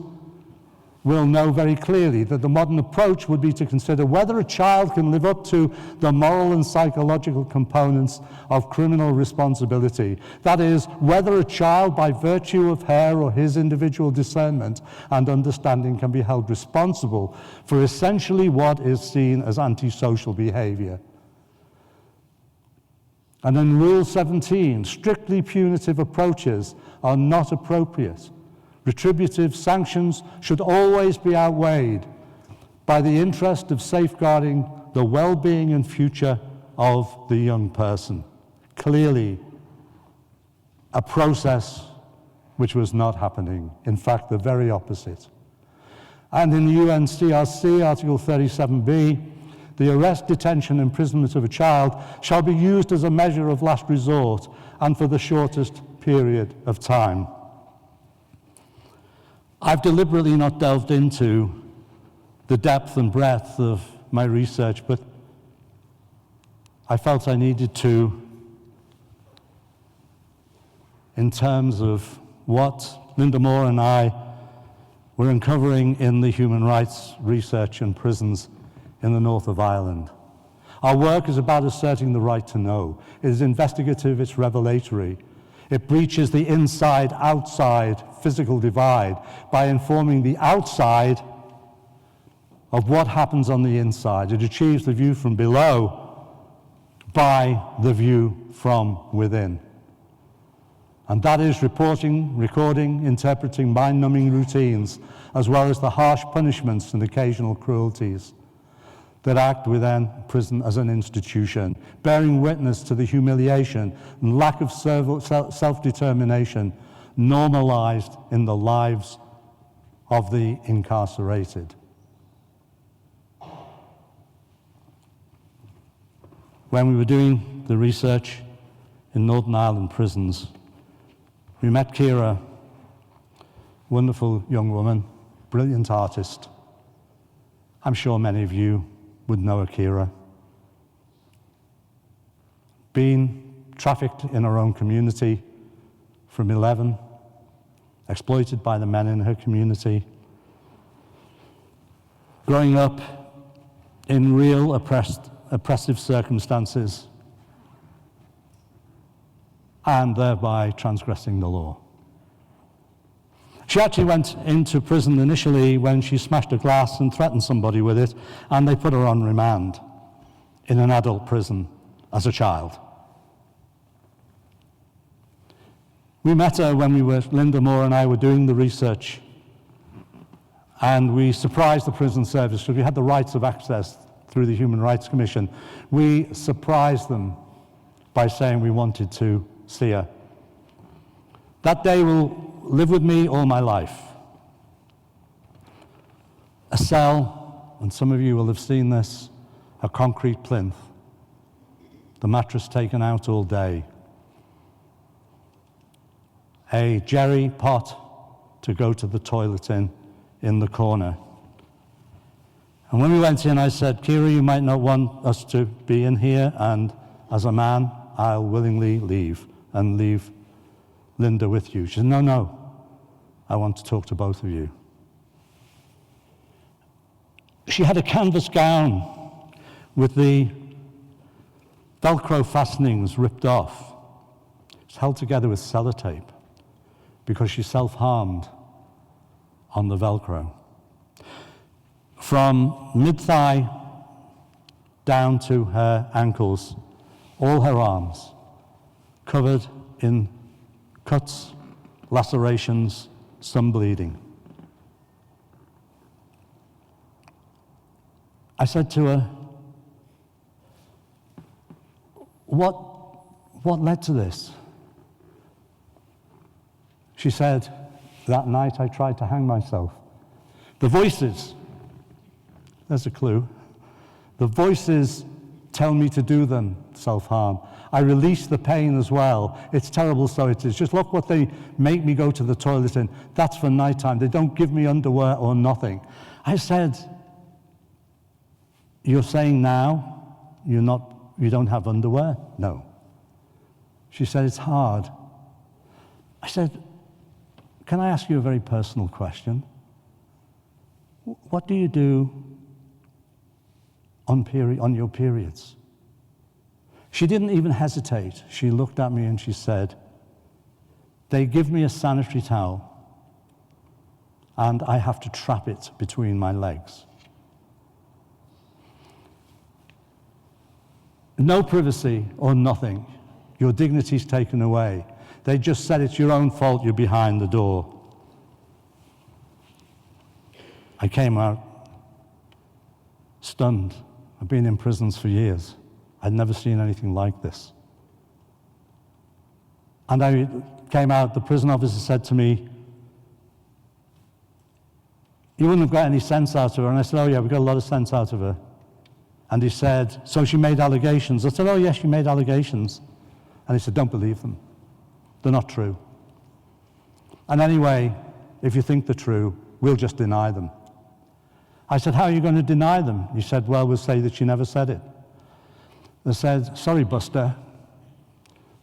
will know very clearly that the modern approach would be to consider whether a child can live up to the moral and psychological components of criminal responsibility. That is, whether a child, by virtue of her or his individual discernment and understanding, can be held responsible for essentially what is seen as antisocial behavior. And in Rule 17, strictly punitive approaches are not appropriate. Retributive sanctions should always be outweighed by the interest of safeguarding the well-being and future of the young person. Clearly, a process which was not happening. In fact, the very opposite. And in the UNCRC, Article 37b, the arrest, detention, imprisonment of a child shall be used as a measure of last resort and for the shortest period of time. I've deliberately not delved into the depth and breadth of my research, but I felt I needed to, in terms of what Linda Moore and I were uncovering in the human rights research in prisons in the north of Ireland. Our work is about asserting the right to know. It is investigative, it's revelatory. It breaches the inside-outside physical divide by informing the outside of what happens on the inside. It achieves the view from below by the view from within. And that is reporting, recording, interpreting mind-numbing routines, as well as the harsh punishments and occasional cruelties that act within prison as an institution, bearing witness to the humiliation and lack of self-determination normalized in the lives of the incarcerated. When we were doing the research in Northern Ireland prisons, we met Kira, wonderful young woman, brilliant artist. I'm sure many of you would know Akira. Been trafficked in her own community from 11, exploited by the men in her community, growing up in real oppressive circumstances, and thereby transgressing the law. She actually went into prison initially when she smashed a glass and threatened somebody with it, and they put her on remand in an adult prison as a child. We met her when Linda Moore and I were doing the research, and we surprised the prison service because we had the rights of access through the Human Rights Commission. We surprised them by saying we wanted to see her. That day will live with me all my life. A cell, and some of you will have seen this, a concrete plinth, the mattress taken out all day, a jerry pot to go to the toilet in the corner. And when we went in, I said, Kira, you might not want us to be in here, and as a man, I'll willingly leave and leave Linda with you. She said, no, I want to talk to both of you. She had a canvas gown with the Velcro fastenings ripped off. It's held together with sellotape because she self-harmed on the Velcro. From mid-thigh down to her ankles, all her arms covered in cuts, lacerations, some bleeding. I said to her, what led to this? She said, that night I tried to hang myself. The voices, there's a clue, the voices tell me to do them, self-harm. I release the pain as well. It's terrible, so it is. Just look what they make me go to the toilet in. That's for nighttime. They don't give me underwear or nothing. I said, you're saying now you don't have underwear? No. She said, it's hard. I said, can I ask you a very personal question? What do you do on your periods? She didn't even hesitate. She looked at me and she said, they give me a sanitary towel and I have to trap it between my legs. No privacy or nothing. Your dignity's taken away. They just said it's your own fault you're behind the door. I came out stunned. I've been in prisons for years. I'd never seen anything like this. And I came out, the prison officer said to me, you wouldn't have got any sense out of her. And I said, oh yeah, we got a lot of sense out of her. And he said, so she made allegations. I said, oh yes, she made allegations. And he said, don't believe them. They're not true. And anyway, if you think they're true, we'll just deny them. I said, how are you going to deny them? He said, well, we'll say that she never said it. I said, sorry, Buster,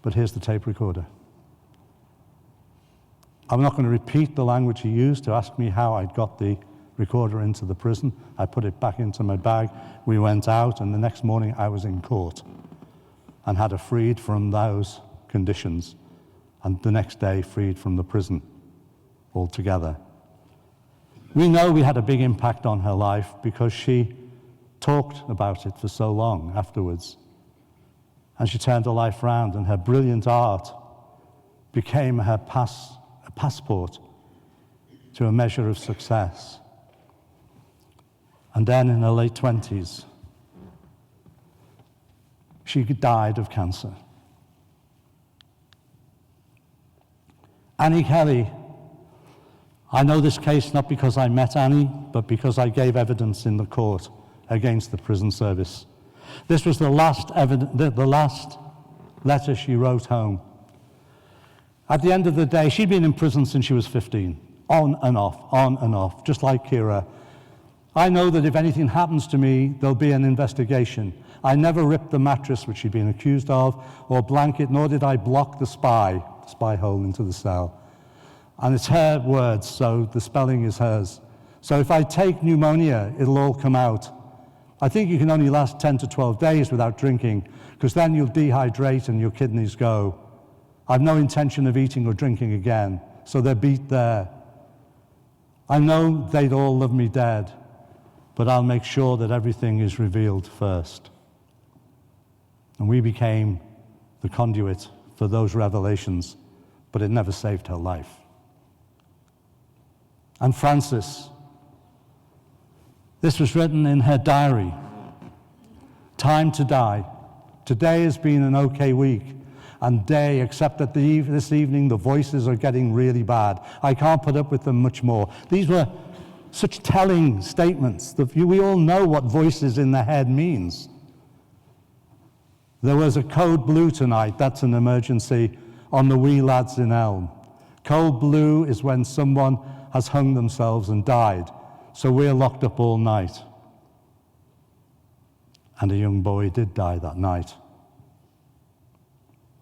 but here's the tape recorder. I'm not going to repeat the language he used to ask me how I'd got the recorder into the prison. I put it back into my bag. We went out, and the next morning I was in court and had her freed from those conditions, and the next day freed from the prison altogether. We know we had a big impact on her life because she talked about it for so long afterwards. And she turned her life around, and her brilliant art became her passport to a measure of success. And then in her late 20s, she died of cancer. Annie Kelly, I know this case not because I met Annie, but because I gave evidence in the court against the prison service. This was the last letter she wrote home. At the end of the day, she'd been in prison since she was 15, on and off, just like Kira. I know that if anything happens to me, there'll be an investigation. I never ripped the mattress, which she'd been accused of, or blanket, nor did I block the spy hole into the cell. And it's her words, so the spelling is hers. So if I take pneumonia, it'll all come out. I think you can only last 10 to 12 days without drinking, because then you'll dehydrate and your kidneys go. I've no intention of eating or drinking again, so they're beat there. I know they'd all love me dead, but I'll make sure that everything is revealed first. And we became the conduit for those revelations, but it never saved her life. And Frances, this was written in her diary. Time to die. Today has been an okay week and day, except that this evening the voices are getting really bad. I can't put up with them much more. These were such telling statements. We all know what voices in the head means. There was a code blue tonight, that's an emergency, on the wee lads in Elm. Code blue is when someone has hung themselves and died, so we're locked up all night. And a young boy did die that night.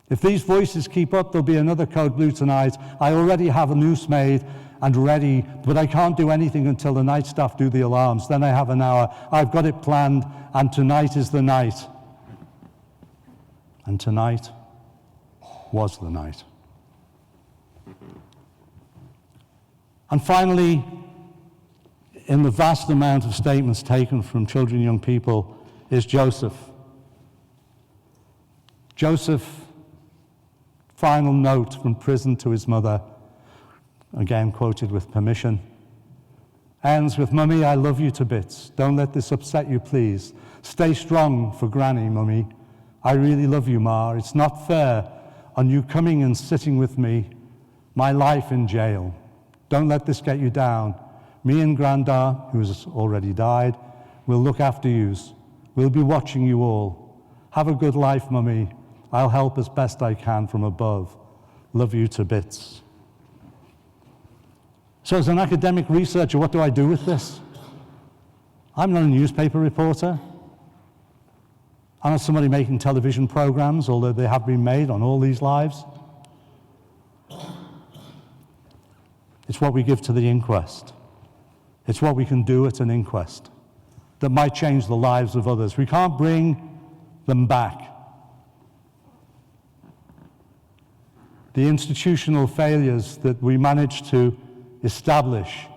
If these voices keep up, there'll be another code blue tonight. I already have a noose made and ready, but I can't do anything until the night staff do the alarms. Then I have an hour. I've got it planned, and tonight is the night. And tonight was the night. And finally, in the vast amount of statements taken from children and young people, is Joseph. Joseph, final note from prison to his mother, again quoted with permission. Ends with, Mummy, I love you to bits. Don't let this upset you, please. Stay strong for Granny, Mummy. I really love you, Ma. It's not fair on you coming and sitting with me, my life in jail. Don't let this get you down. Me and Granda, who has already died, will look after yous. We'll be watching you all. Have a good life, Mummy. I'll help as best I can from above. Love you to bits. So as an academic researcher, what do I do with this? I'm not a newspaper reporter. I'm not somebody making television programs, although they have been made on all these lives. It's what we give to the inquest. It's what we can do at an inquest that might change the lives of others. We can't bring them back. The institutional failures that we managed to establish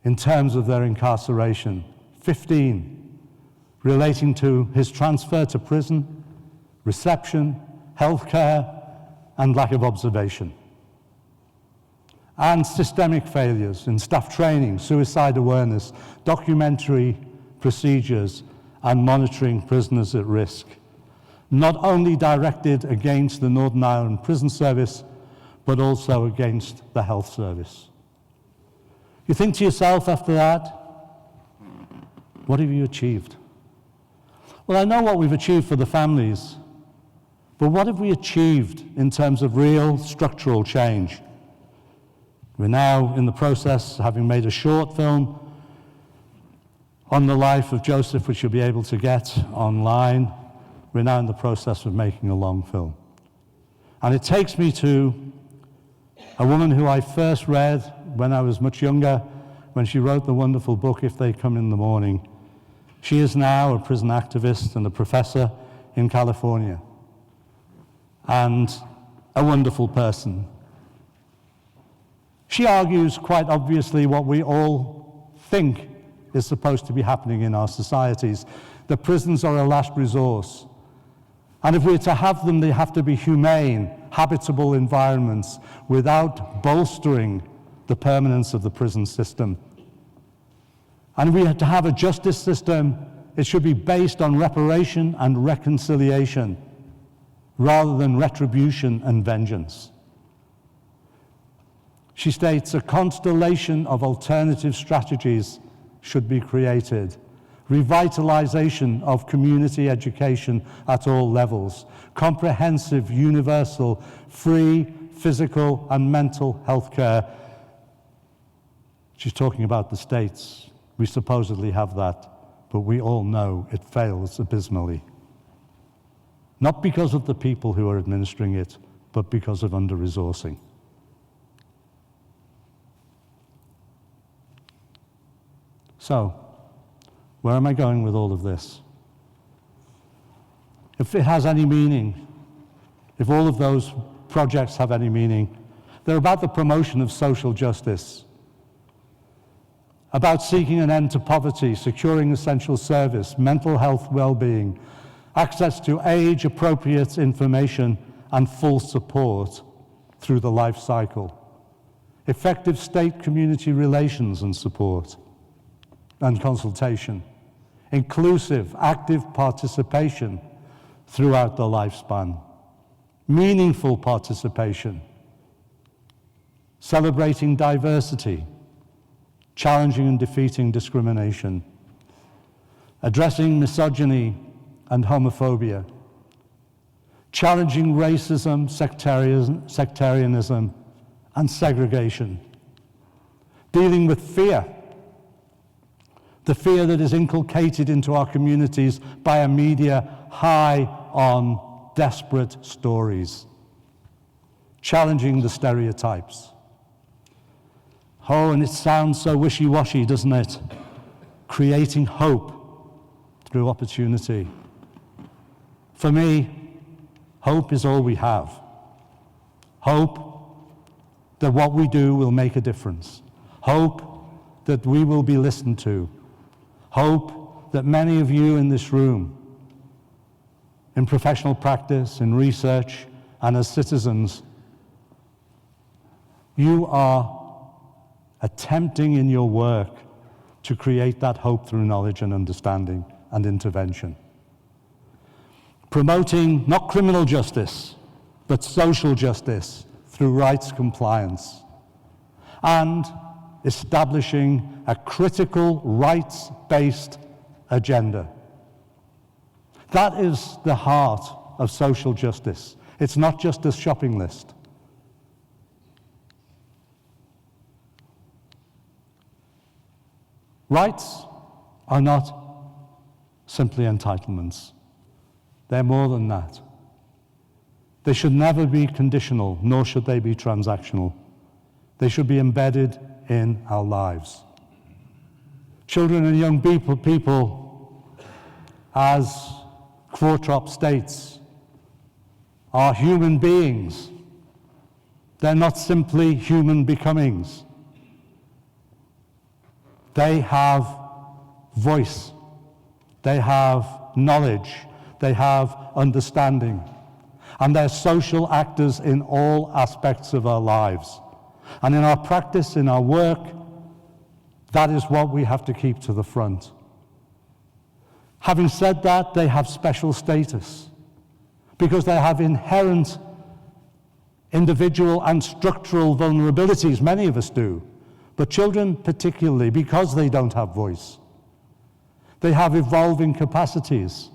in terms of their incarceration, 15 relating to his transfer to prison, reception, healthcare, and lack of observation. And systemic failures in staff training, suicide awareness, documentary procedures, and monitoring prisoners at risk. Not only directed against the Northern Ireland Prison Service, but also against the health service. You think to yourself after that, what have you achieved? Well, I know what we've achieved for the families, but what have we achieved in terms of real structural change? We're now in the process, having made a short film on the life of Joseph, which you'll be able to get online. We're now in the process of making a long film. And it takes me to a woman who I first read when I was much younger, when she wrote the wonderful book, If They Come in the Morning. She is now a prison activist and a professor in California, and a wonderful person. She argues quite obviously what we all think is supposed to be happening in our societies. The prisons are a last resource. And if we're to have them, they have to be humane, habitable environments without bolstering the permanence of the prison system. And if we have to have a justice system, it should be based on reparation and reconciliation rather than retribution and vengeance. She states a constellation of alternative strategies should be created. Revitalization of community education at all levels. Comprehensive, universal, free physical and mental health care. She's talking about the States. We supposedly have that, but we all know it fails abysmally. Not because of the people who are administering it, but because of under-resourcing. So, where am I going with all of this? If it has any meaning, if all of those projects have any meaning, they're about the promotion of social justice, about seeking an end to poverty, securing essential service, mental health well-being, access to age-appropriate information and full support through the life cycle, effective state-community relations and support and consultation, inclusive, active participation throughout the lifespan, meaningful participation, celebrating diversity, challenging and defeating discrimination, addressing misogyny and homophobia, challenging racism, sectarianism, and segregation, dealing with fear, the fear that is inculcated into our communities by a media high on desperate stories, challenging the stereotypes. Oh, and it sounds so wishy-washy, doesn't it? Creating hope through opportunity. For me, hope is all we have. Hope that what we do will make a difference. Hope that we will be listened to. Hope that many of you in this room, in professional practice, in research, and as citizens, you are attempting in your work to create that hope through knowledge and understanding and intervention. Promoting not criminal justice, but social justice through rights compliance. And establishing a critical rights-based agenda. That is the heart of social justice. It's not just a shopping list. Rights are not simply entitlements. They're more than that. They should never be conditional, nor should they be transactional. They should be embedded in our lives. Children and young people as Quartrop states, are human beings. They're not simply human becomings. They have voice. They have knowledge. They have understanding. And they're social actors in all aspects of our lives. And in our practice, in our work, that is what we have to keep to the front. Having said that, they have special status because they have inherent individual and structural vulnerabilities. Many of us do, but children particularly, because they don't have voice. They have evolving capacities.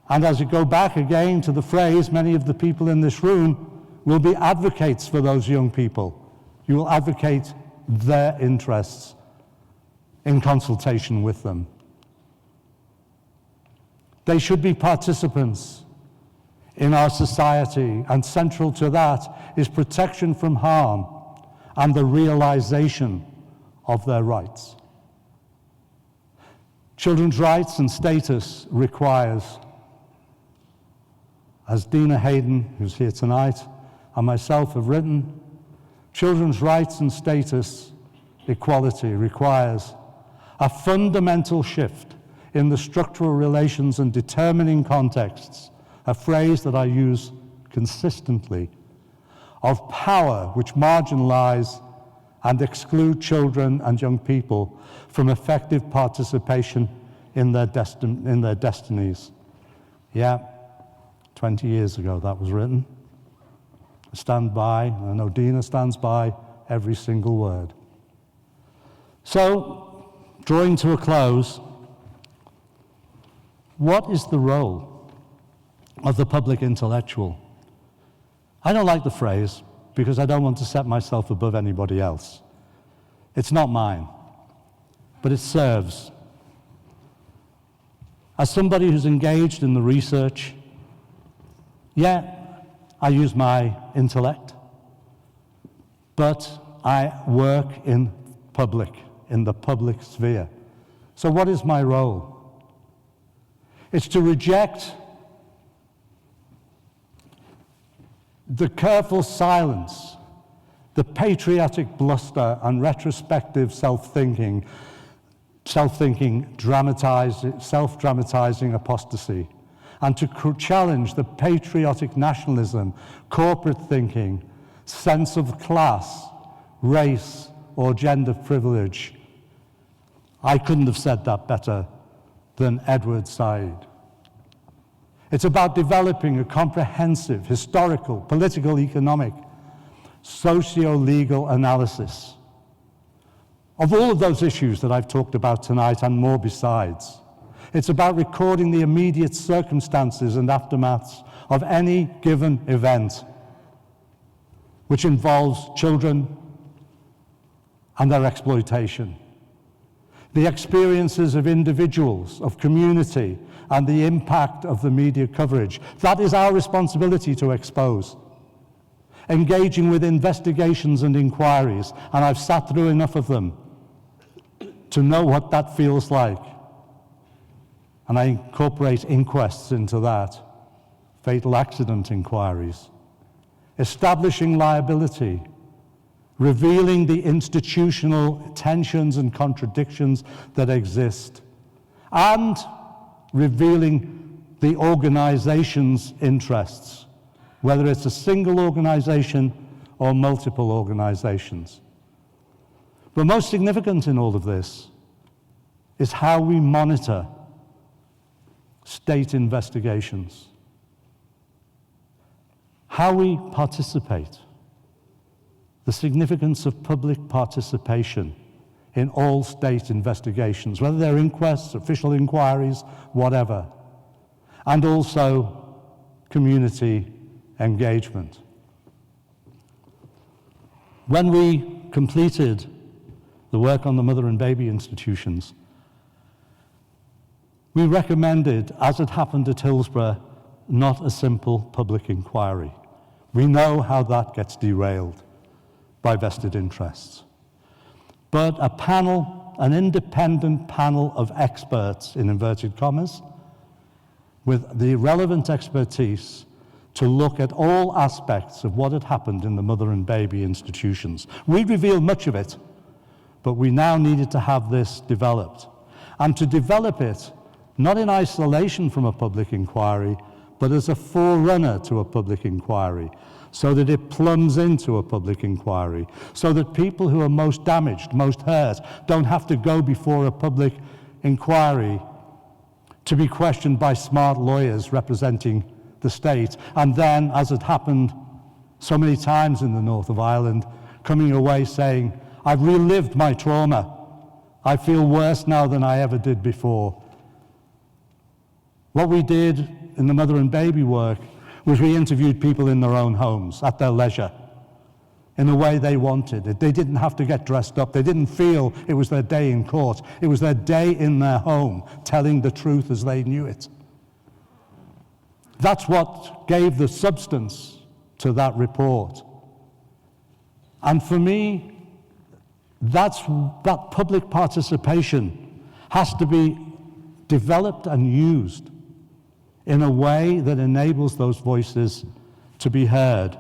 And as you go back again to the phrase, many of the people in this room will be advocates for those young people. You will advocate their interests in consultation with them. They should be participants in our society, and central to that is protection from harm and the realization of their rights. Children's rights and status requires, as Dina Hayden, who's here tonight, and myself have written, children's rights and status equality requires a fundamental shift in the structural relations and determining contexts, a phrase that I use consistently, of power which marginalize and exclude children and young people from effective participation in their destinies. Yeah, 20 years ago that was written. I stand by, I know Dina stands by every single word. So, drawing to a close, what is the role of the public intellectual? I don't like the phrase because I don't want to set myself above anybody else. It's not mine, but it serves. As somebody who's engaged in the research, yeah, I use my intellect, but I work in the public sphere. So what is my role? It's to reject the careful silence, the patriotic bluster and retrospective self-thinking, self-dramatizing apostasy, and to challenge the patriotic nationalism, corporate thinking, sense of class, race, or gender privilege. I couldn't have said that better than Edward Said. It's about developing a comprehensive historical, political, economic, socio-legal analysis of all of those issues that I've talked about tonight and more besides. It's about recording the immediate circumstances and aftermaths of any given event which involves children and their exploitation. The experiences of individuals, of community, and the impact of the media coverage. That is our responsibility to expose. Engaging with investigations and inquiries, and I've sat through enough of them to know what that feels like. And I incorporate inquests into that, fatal accident inquiries, establishing liability, revealing the institutional tensions and contradictions that exist, and revealing the organization's interests, whether it's a single organization or multiple organizations. But most significant in all of this is how we monitor state investigations, how we participate, the significance of public participation in all state investigations, whether they're inquests, official inquiries, whatever, and also community engagement. When we completed the work on the mother and baby institutions, we recommended, as had happened at Hillsborough, not a simple public inquiry. We know how that gets derailed by vested interests. But a panel, an independent panel of experts, in inverted commas, with the relevant expertise to look at all aspects of what had happened in the mother and baby institutions. We revealed much of it, but we now needed to have this developed. And to develop it, not in isolation from a public inquiry, but as a forerunner to a public inquiry, so that it plumbs into a public inquiry, so that people who are most damaged, most hurt, don't have to go before a public inquiry to be questioned by smart lawyers representing the state, and then, as had happened so many times in the north of Ireland, coming away saying, I've relived my trauma. I feel worse now than I ever did before. What we did in the mother and baby work was we interviewed people in their own homes, at their leisure, in the way they wanted it. They didn't have to get dressed up. They didn't feel it was their day in court. It was their day in their home, telling the truth as they knew it. That's what gave the substance to that report. And for me, that public participation has to be developed and used in a way that enables those voices to be heard.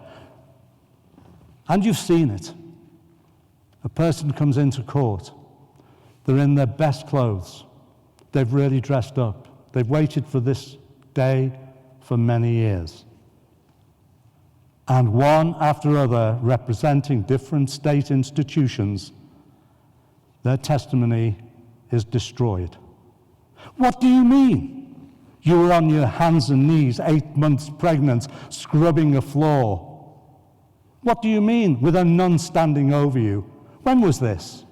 And you've seen it. A person comes into court. They're in their best clothes. They've really dressed up. They've waited for this day for many years. And one after other, representing different state institutions, their testimony is destroyed. What do you mean? You were on your hands and knees, 8 months pregnant, scrubbing a floor. What do you mean, with a nun standing over you? When was this?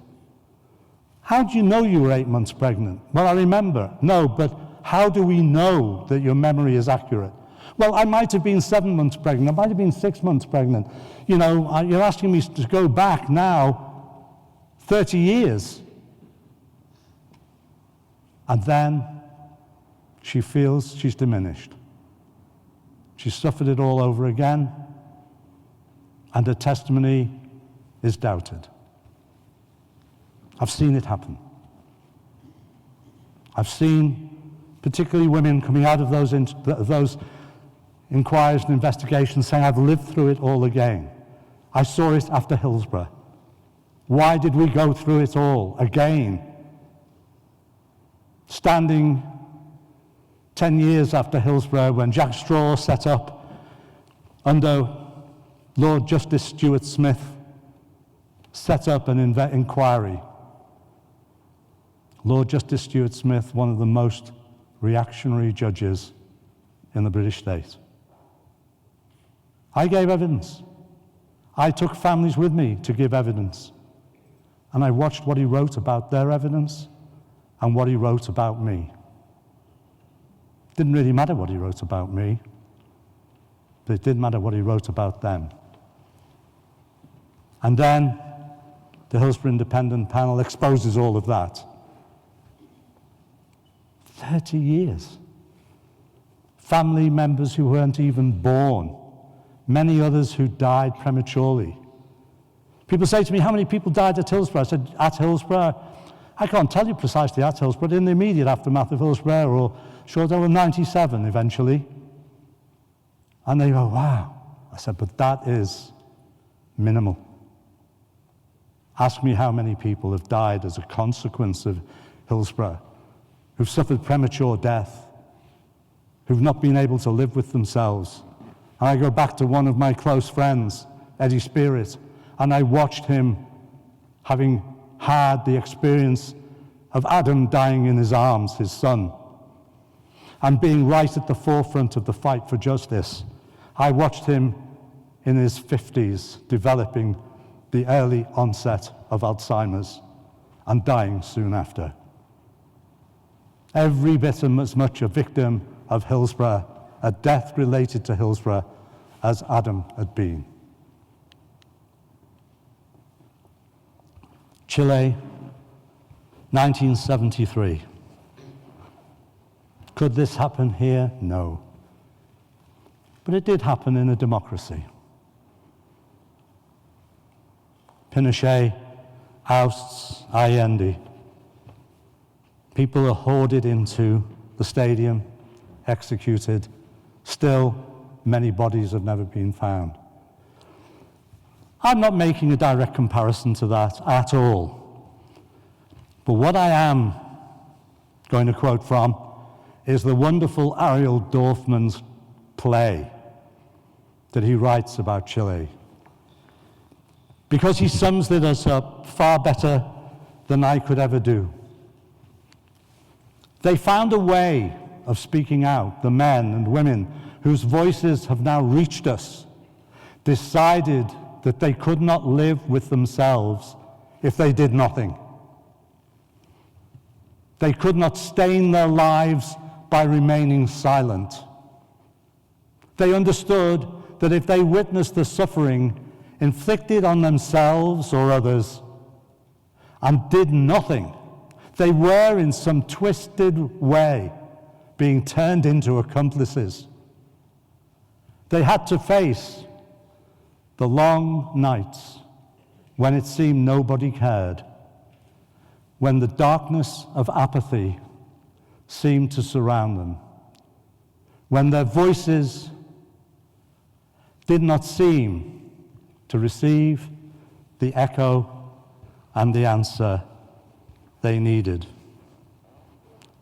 How do you know you were 8 months pregnant? Well, I remember. No, but how do we know that your memory is accurate? Well, I might have been 7 months pregnant. I might have been 6 months pregnant. You know, you're asking me to go back now 30 years. And then she feels she's diminished. She's suffered it all over again, and her testimony is doubted. I've seen it happen. I've seen particularly women coming out of those inquiries and investigations saying, I've lived through it all again. I saw it after Hillsborough. Why did we go through it all again? Standing 10 years after Hillsborough, when Jack Straw set up under Lord Justice Stuart Smith, set up an inquiry. Lord Justice Stuart Smith, one of the most reactionary judges in the British state. I gave evidence. I took families with me to give evidence. And I watched what he wrote about their evidence and what he wrote about me. It didn't really matter what he wrote about me, but it did matter what he wrote about them. And then the Hillsborough Independent Panel exposes all of that. 30 years. Family members who weren't even born. Many others who died prematurely. People say to me, how many people died at Hillsborough? I said, at Hillsborough? I can't tell you precisely at Hillsborough, but in the immediate aftermath of Hillsborough, or short over 97 eventually. And they go, wow. I said, but that is minimal. Ask me how many people have died as a consequence of Hillsborough, who've suffered premature death, who've not been able to live with themselves. And I go back to one of my close friends, Eddie Spirit, and I watched him having had the experience of Adam dying in his arms, his son, and being right at the forefront of the fight for justice. I watched him in his 50s developing the early onset of Alzheimer's and dying soon after. Every bit as much a victim of Hillsborough, a death related to Hillsborough, as Adam had been. Chile, 1973. Could this happen here? No. But it did happen in a democracy. Pinochet ousts Allende. People are hoarded into the stadium, executed. Still, many bodies have never been found. I'm not making a direct comparison to that at all. But what I am going to quote from is the wonderful Ariel Dorfman's play that he writes about Chile, because he sums it up far better than I could ever do. They found a way of speaking out, the men and women whose voices have now reached us, decided that they could not live with themselves if they did nothing. They could not stain their lives by remaining silent. They understood that if they witnessed the suffering inflicted on themselves or others and did nothing, they were in some twisted way being turned into accomplices. They had to face the long nights when it seemed nobody cared, when the darkness of apathy seemed to surround them, when their voices did not seem to receive the echo and the answer they needed.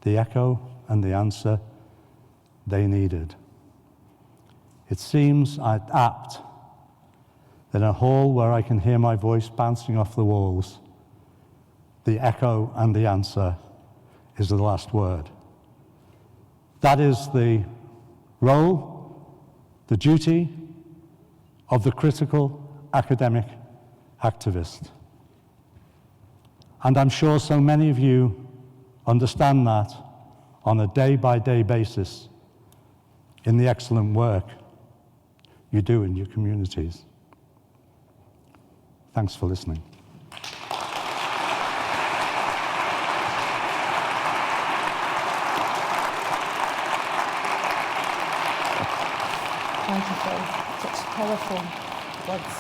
The echo and the answer they needed. It seems apt that in a hall where I can hear my voice bouncing off the walls, the echo and the answer is the last word. That is the role, the duty of the critical academic activist. And I'm sure so many of you understand that on a day-by-day basis in the excellent work you do in your communities. Thanks for listening. Thank you for such powerful words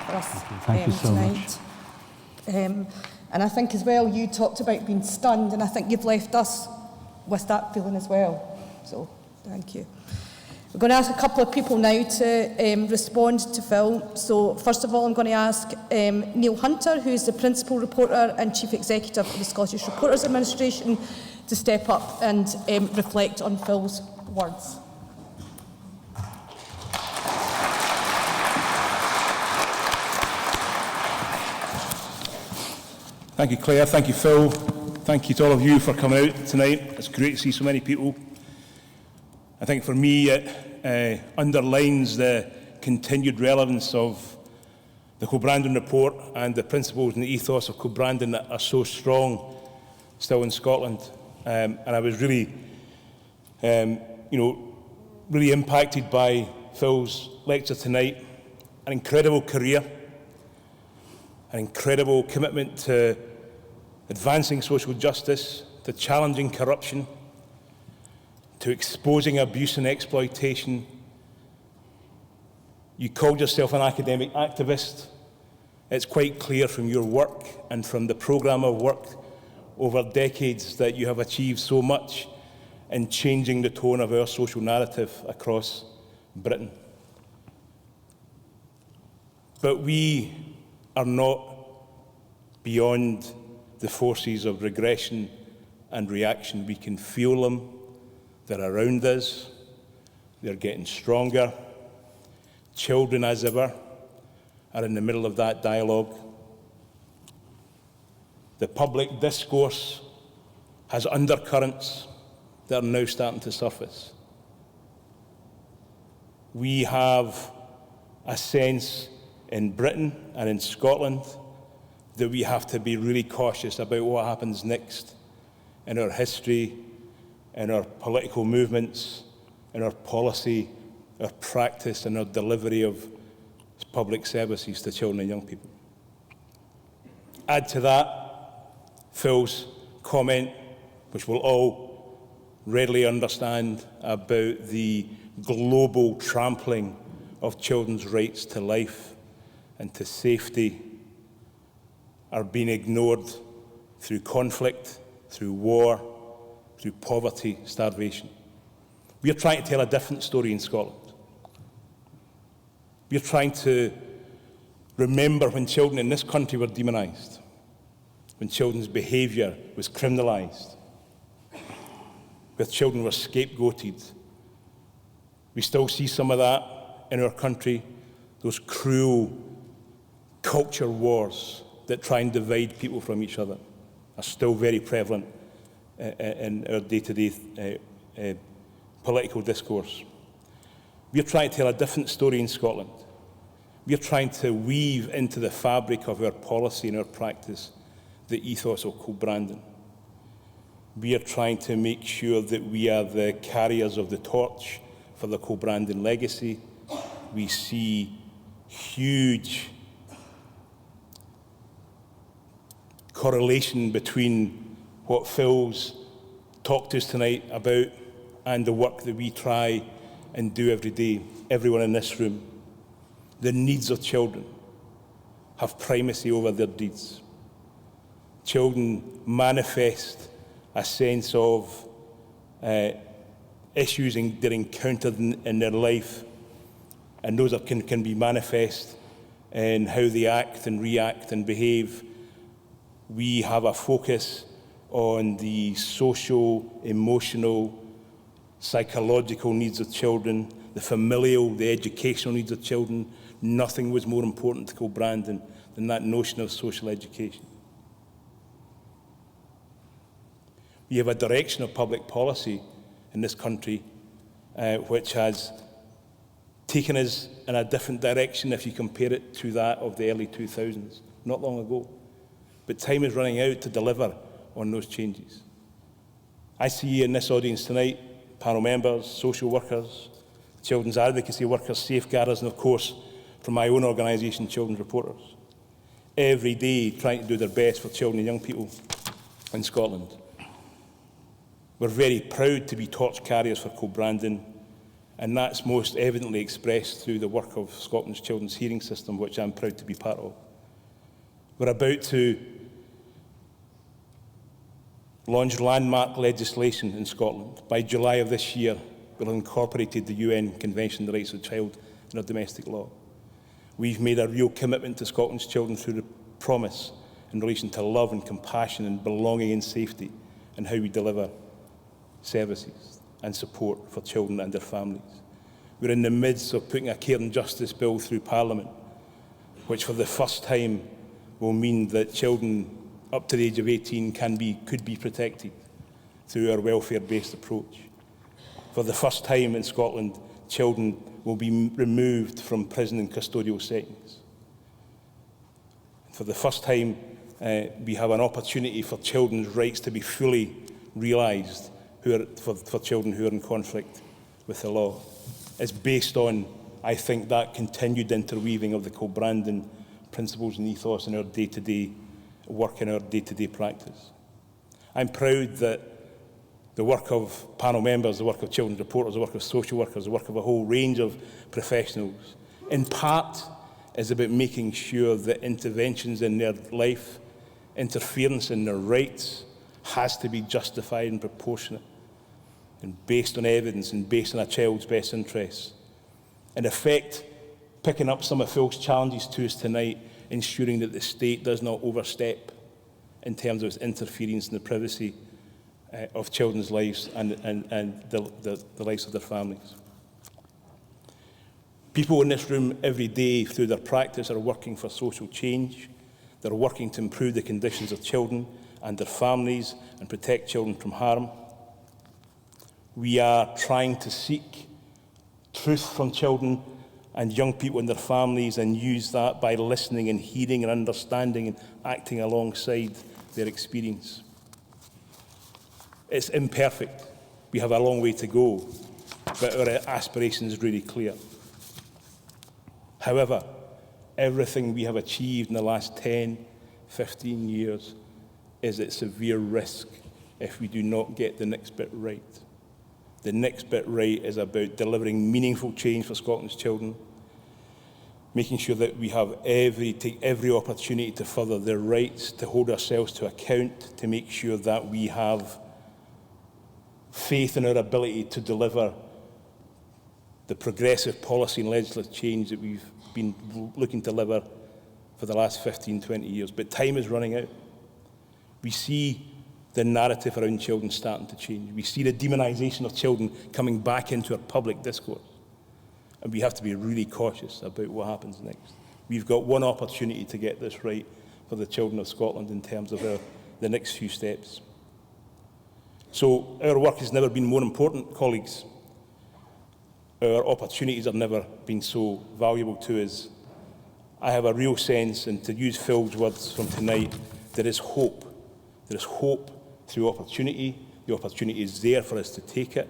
for us Thank you so tonight. And I think as well, you talked about being stunned, and I think you've left us with that feeling as well. So, thank you. We're going to ask a couple of people now to respond to Phil. So, first of all, I'm going to ask Neil Hunter, who's the Principal Reporter and Chief Executive of the Scottish Reporters Administration, to step up and reflect on Phil's words. Thank you, Claire. Thank you, Phil. Thank you to all of you for coming out tonight. It's great to see so many people. I think for me it underlines the continued relevance of the Kilbrandon report and the principles and the ethos of Kilbrandon that are so strong still in Scotland. And I was really, really impacted by Phil's lecture tonight. An incredible career, an incredible commitment to advancing social justice, to challenging corruption, to exposing abuse and exploitation. You called yourself an academic activist. It's quite clear from your work and from the programme of work over decades that you have achieved so much in changing the tone of our social narrative across Britain. But we are not beyond the forces of regression and reaction. We can feel them. They're around us. They're getting stronger. Children, as ever, are in the middle of that dialogue. The public discourse has undercurrents that are now starting to surface. We have a sense in Britain and in Scotland that we have to be really cautious about what happens next in our history, in our political movements, in our policy, our practice and our delivery of public services to children and young people. Add to that Phil's comment, which we'll all readily understand, about the global trampling of children's rights to life and to safety are being ignored through conflict, through war, through poverty, starvation. We are trying to tell a different story in Scotland. We are trying to remember when children in this country were demonised, when children's behaviour was criminalised, where children were scapegoated. We still see some of that in our country, those cruel culture wars that try and divide people from each other are still very prevalent in our day-to-day political discourse. We are trying to tell a different story in Scotland. We are trying to weave into the fabric of our policy and our practice the ethos of Kilbrandon. We are trying to make sure that we are the carriers of the torch for the Kilbrandon legacy. We see huge correlation between what Phil's talked to us tonight about and the work that we try and do every day, everyone in this room. The needs of children have primacy over their deeds. Children manifest a sense of issues they're encountered in their life, and those can be manifest in how they act and react and behave. We have a focus on the social, emotional, psychological needs of children, the familial, the educational needs of children. Nothing was more important to Kilbrandon than that notion of social education. We have a direction of public policy in this country which has taken us in a different direction if you compare it to that of the early 2000s, not long ago. But time is running out to deliver on those changes. I see in this audience tonight panel members, social workers, children's advocacy workers, safeguarders, and of course, from my own organisation, Children's Reporters, every day trying to do their best for children and young people in Scotland. We're very proud to be torch carriers for Kilbrandon, and that's most evidently expressed through the work of Scotland's Children's Hearing System, which I'm proud to be part of. We're about to launch landmark legislation in Scotland. By July of this year, we'll have incorporated the UN Convention on the Rights of the Child in our domestic law. We've made a real commitment to Scotland's children through the promise in relation to love and compassion and belonging and safety and how we deliver services and support for children and their families. We're in the midst of putting a care and justice bill through Parliament, which for the first time will mean that children up to the age of 18 could be protected through our welfare-based approach. For the first time in Scotland, children will be removed from prison and custodial settings. For the first time, we have an opportunity for children's rights to be fully realised for children who are in conflict with the law. It's based on, I think, that continued interweaving of the Kilbrandon principles and ethos in our day-to-day work, in our day-to-day practice. I'm proud that the work of panel members, the work of children's reporters, the work of social workers, the work of a whole range of professionals, in part is about making sure that interventions in their life, interference in their rights, has to be justified and proportionate and based on evidence and based on a child's best interests. In effect, picking up some of Phil's challenges to us tonight, ensuring that the state does not overstep in terms of its interference in the privacy of children's lives and the lives of their families. People in this room every day through their practice are working for social change. They're working to improve the conditions of children and their families and protect children from harm. We are trying to seek truth from children and young people and their families and use that by listening and hearing and understanding and acting alongside their experience. It's imperfect. We have a long way to go, but our aspiration is really clear. However, everything we have achieved in the last 10, 15 years is at severe risk if we do not get the next bit right. The next bit right is about delivering meaningful change for Scotland's children, making sure that we have take every opportunity to further their rights, to hold ourselves to account, to make sure that we have faith in our ability to deliver the progressive policy and legislative change that we've been looking to deliver for the last 15, 20 years. But time is running out. We see the narrative around children starting to change. We see the demonisation of children coming back into our public discourse. And we have to be really cautious about what happens next. We've got one opportunity to get this right for the children of Scotland in terms of the next few steps. So our work has never been more important, colleagues. Our opportunities have never been so valuable to us. I have a real sense, and to use Phil's words from tonight, there is hope. There is hope through opportunity. The opportunity is there for us to take it.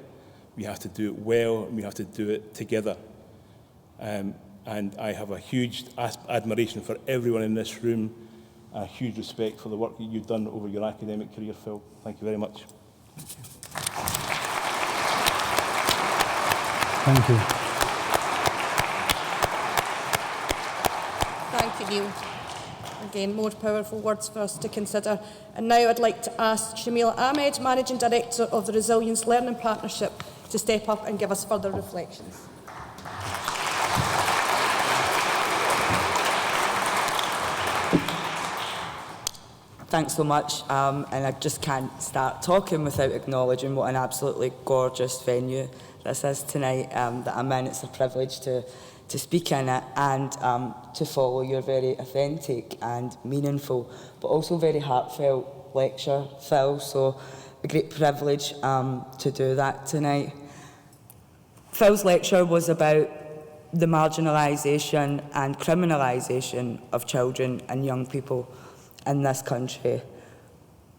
We have to do it well, and we have to do it together. And I have a huge admiration for everyone in this room, a huge respect for the work that you've done over your academic career, Phil. Thank you very much. Thank you. Thank you, Neil. Again, more powerful words for us to consider. And now I'd like to ask Shamila Ahmed, Managing Director of the Resilience Learning Partnership, to step up and give us further reflections. Thanks so much, and I just can't start talking without acknowledging what an absolutely gorgeous venue this is tonight that I'm in. It's a privilege to speak in it and to follow your very authentic and meaningful, but also very heartfelt lecture, Phil. So a great privilege to do that tonight. Phil's lecture was about the marginalisation and criminalisation of children and young people in this country.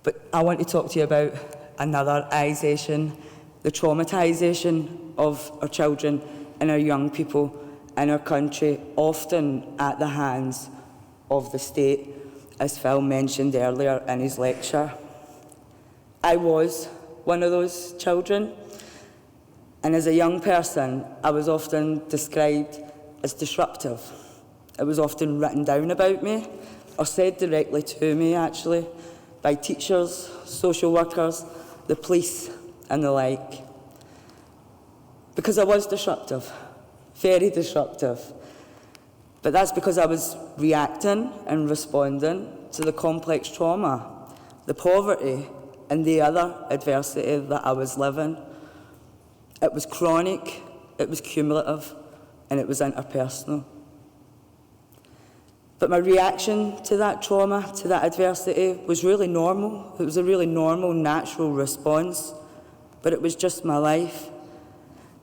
But I want to talk to you about another isation, the traumatisation of our children and our young people in our country, often at the hands of the state, as Phil mentioned earlier in his lecture. I was one of those children, and as a young person, I was often described as disruptive. It was often written down about me, or said directly to me, actually, by teachers, social workers, the police, and the like. Because I was disruptive, very disruptive. But that's because I was reacting and responding to the complex trauma, the poverty, and the other adversity that I was living. It was chronic, it was cumulative, and it was interpersonal. But my reaction to that trauma, to that adversity, was really normal. It was a really normal, natural response, but it was just my life.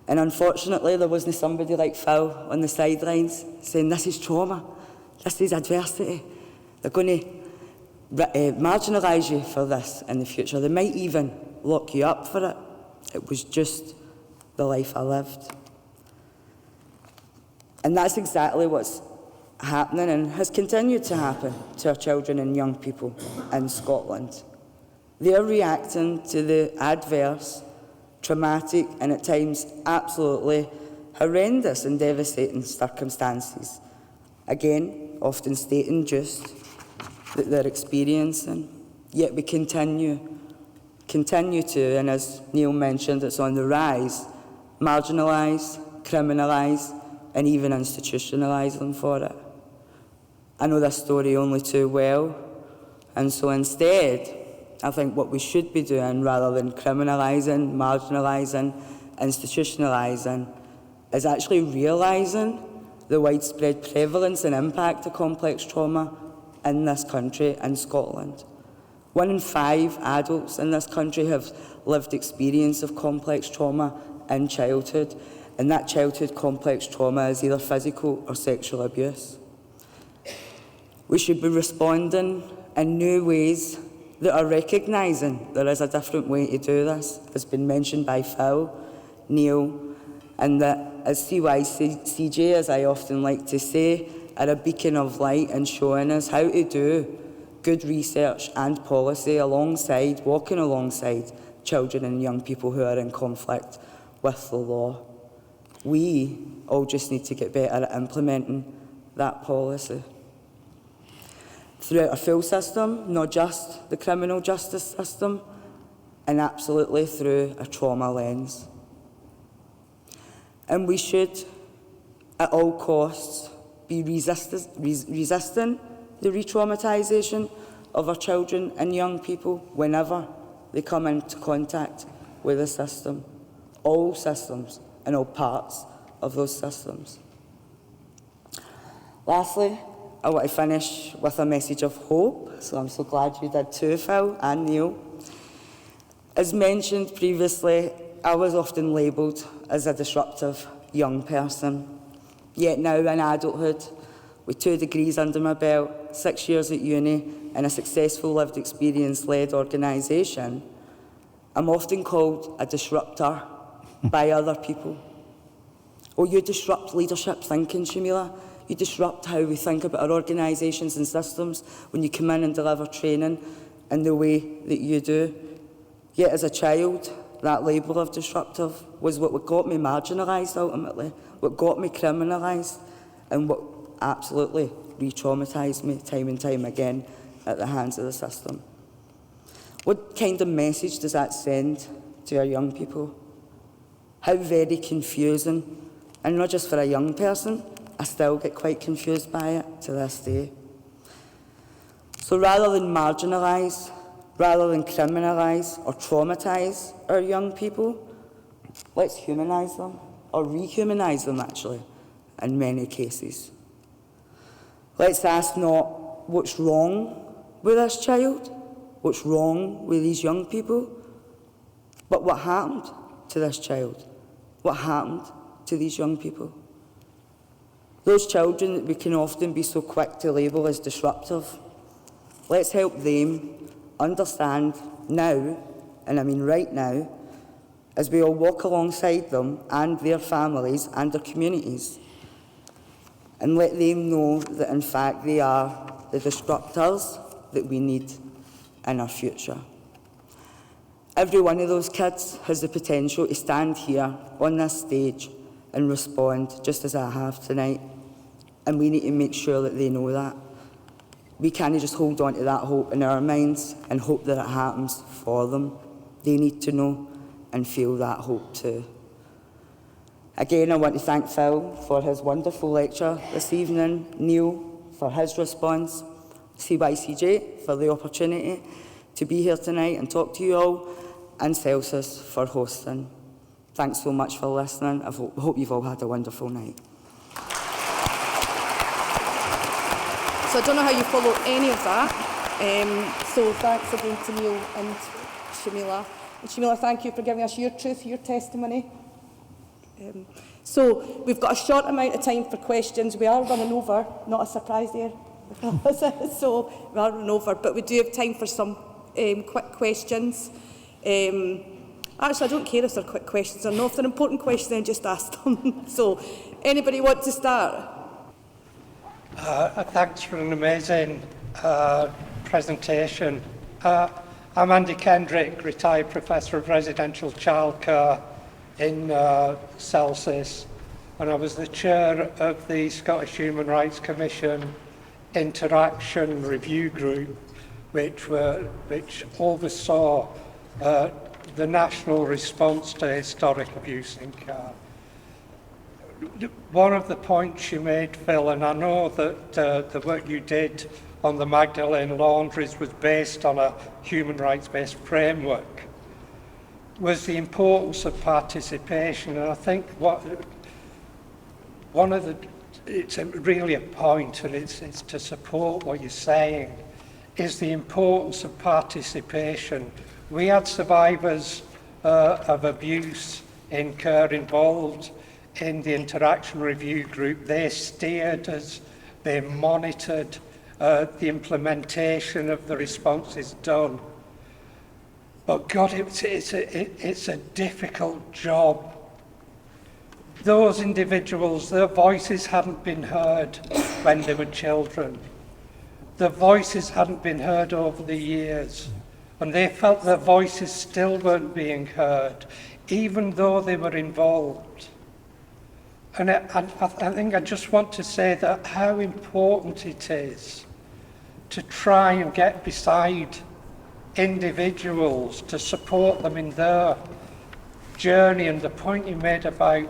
And unfortunately, there wasn't somebody like Phil on the sidelines saying, this is trauma, this is adversity. They're going to marginalise you for this in the future. They might even lock you up for it. It was just the life I lived. And that's exactly what's happening and has continued to happen to our children and young people in Scotland. They're reacting to the adverse, traumatic, and at times absolutely horrendous and devastating circumstances. Again, often state-induced, that they're experiencing. Yet we continue to, and as Neil mentioned, it's on the rise, marginalise, criminalise, and even institutionalise them for it. I know this story only too well, and so instead, I think what we should be doing, rather than criminalising, marginalising, institutionalising, is actually realising the widespread prevalence and impact of complex trauma in this country, in Scotland. 1 in 5 adults in this country have lived experience of complex trauma in childhood, and that childhood complex trauma is either physical or sexual abuse. We should be responding in new ways that are recognising there is a different way to do this. It's been mentioned by Phil, Neil, and that as CYCJ, as I often like to say, are a beacon of light in showing us how to do good research and policy walking alongside children and young people who are in conflict with the law. We all just need to get better at implementing that policy throughout a full system, not just the criminal justice system, and absolutely through a trauma lens. And we should, at all costs, be resisting the re-traumatisation of our children and young people whenever they come into contact with the system, all systems and all parts of those systems. Lastly, I want to finish with a message of hope, so I'm so glad you did too, Phil and Neil. As mentioned previously, I was often labelled as a disruptive young person, yet now in adulthood, with 2 degrees under my belt, 6 years at uni, and a successful lived experience-led organisation, I'm often called a disruptor by other people. Oh, you disrupt leadership thinking, Shamila. You disrupt how we think about our organisations and systems when you come in and deliver training in the way that you do. Yet as a child, that label of disruptive was what got me marginalised ultimately, what got me criminalised, and what absolutely re-traumatised me time and time again at the hands of the system. What kind of message does that send to our young people? How very confusing, and not just for a young person, I still get quite confused by it to this day. So rather than marginalise, rather than criminalise or traumatise our young people, let's humanise them, or rehumanise them actually, in many cases. Let's ask not what's wrong with this child, what's wrong with these young people, but what happened to this child, what happened to these young people. Those children that we can often be so quick to label as disruptive, let's help them understand now, and I mean right now, as we all walk alongside them and their families and their communities, and let them know that in fact they are the disruptors that we need in our future. Every one of those kids has the potential to stand here on this stage and respond just as I have tonight, and we need to make sure that they know that. We can't just hold on to that hope in our minds and hope that it happens for them. They need to know and feel that hope too. Again, I want to thank Phil for his wonderful lecture this evening, Neil for his response, CYCJ for the opportunity to be here tonight and talk to you all, and Celsius for hosting. Thanks so much for listening. I hope you've all had a wonderful night. So I don't know how you follow any of that. So thanks again to Neil and Shamila. And Shamila, thank you for giving us your truth, your testimony. So we've got a short amount of time for questions. We are running over, not a surprise there. So we are running over, but we do have time for some quick questions. Actually, I don't care if they're quick questions or not. If they're important questions, then just ask them. So anybody want to start? Thanks for an amazing presentation. I'm Andy Kendrick, retired Professor of Residential Childcare in Celsius, and I was the chair of the Scottish Human Rights Commission Interaction Review Group, which oversaw the national response to historic abuse in care. One of the points you made, Phil, and I know that the work you did on the Magdalene laundries was based on a human rights-based framework, was the importance of participation. And I think one of the it's really a point, and it's to support what you're saying, is the importance of participation. We had survivors of abuse in care involved in the interaction review group. They steered us, they monitored the implementation of the responses done. But God, it's a difficult job. Those individuals, their voices hadn't been heard when they were children. Their voices hadn't been heard over the years, and they felt their voices still weren't being heard, even though they were involved. And I think I just want to say that how important it is to try and get beside individuals, to support them in their journey, and the point you made about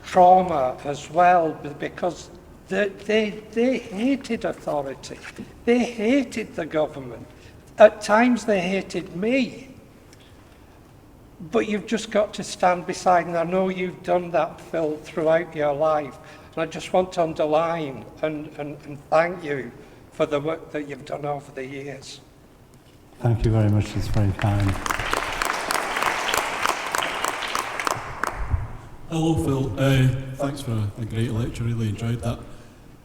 trauma as well, because they hated authority. They hated the government. At times they hated me. But you've just got to stand beside, and I know you've done that, Phil, throughout your life. And I just want to underline and thank you for the work that you've done over the years. Thank you very much. That's very kind. Hello, Phil. Thanks for a great lecture. Really enjoyed that.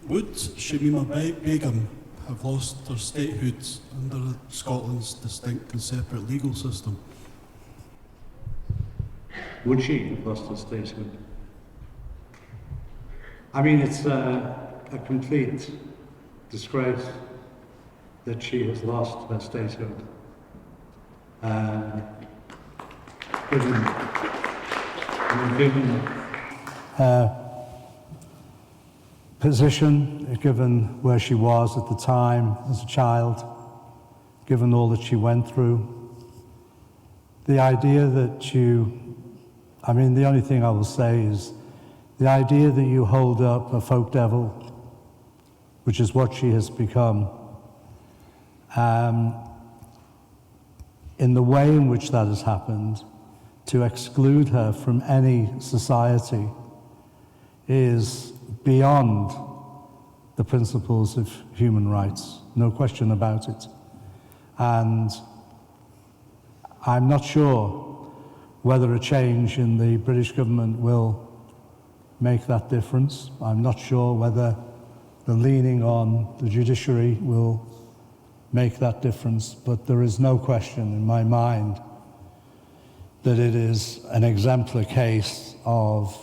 Would Shamima Begum have lost her statehood under Scotland's distinct and separate legal system? Would she have lost her statehood? I mean, it's a complete disgrace that she has lost her statehood. Given her position, given where she was at the time as a child, given all that she went through, the idea that the only thing I will say is the idea that you hold up a folk devil, which is what she has become, in the way in which that has happened, to exclude her from any society is beyond the principles of human rights, no question about it. And I'm not sure whether a change in the British government will make that difference. I'm not sure whether the leaning on the judiciary will make that difference, but there is no question in my mind that it is an exemplar case of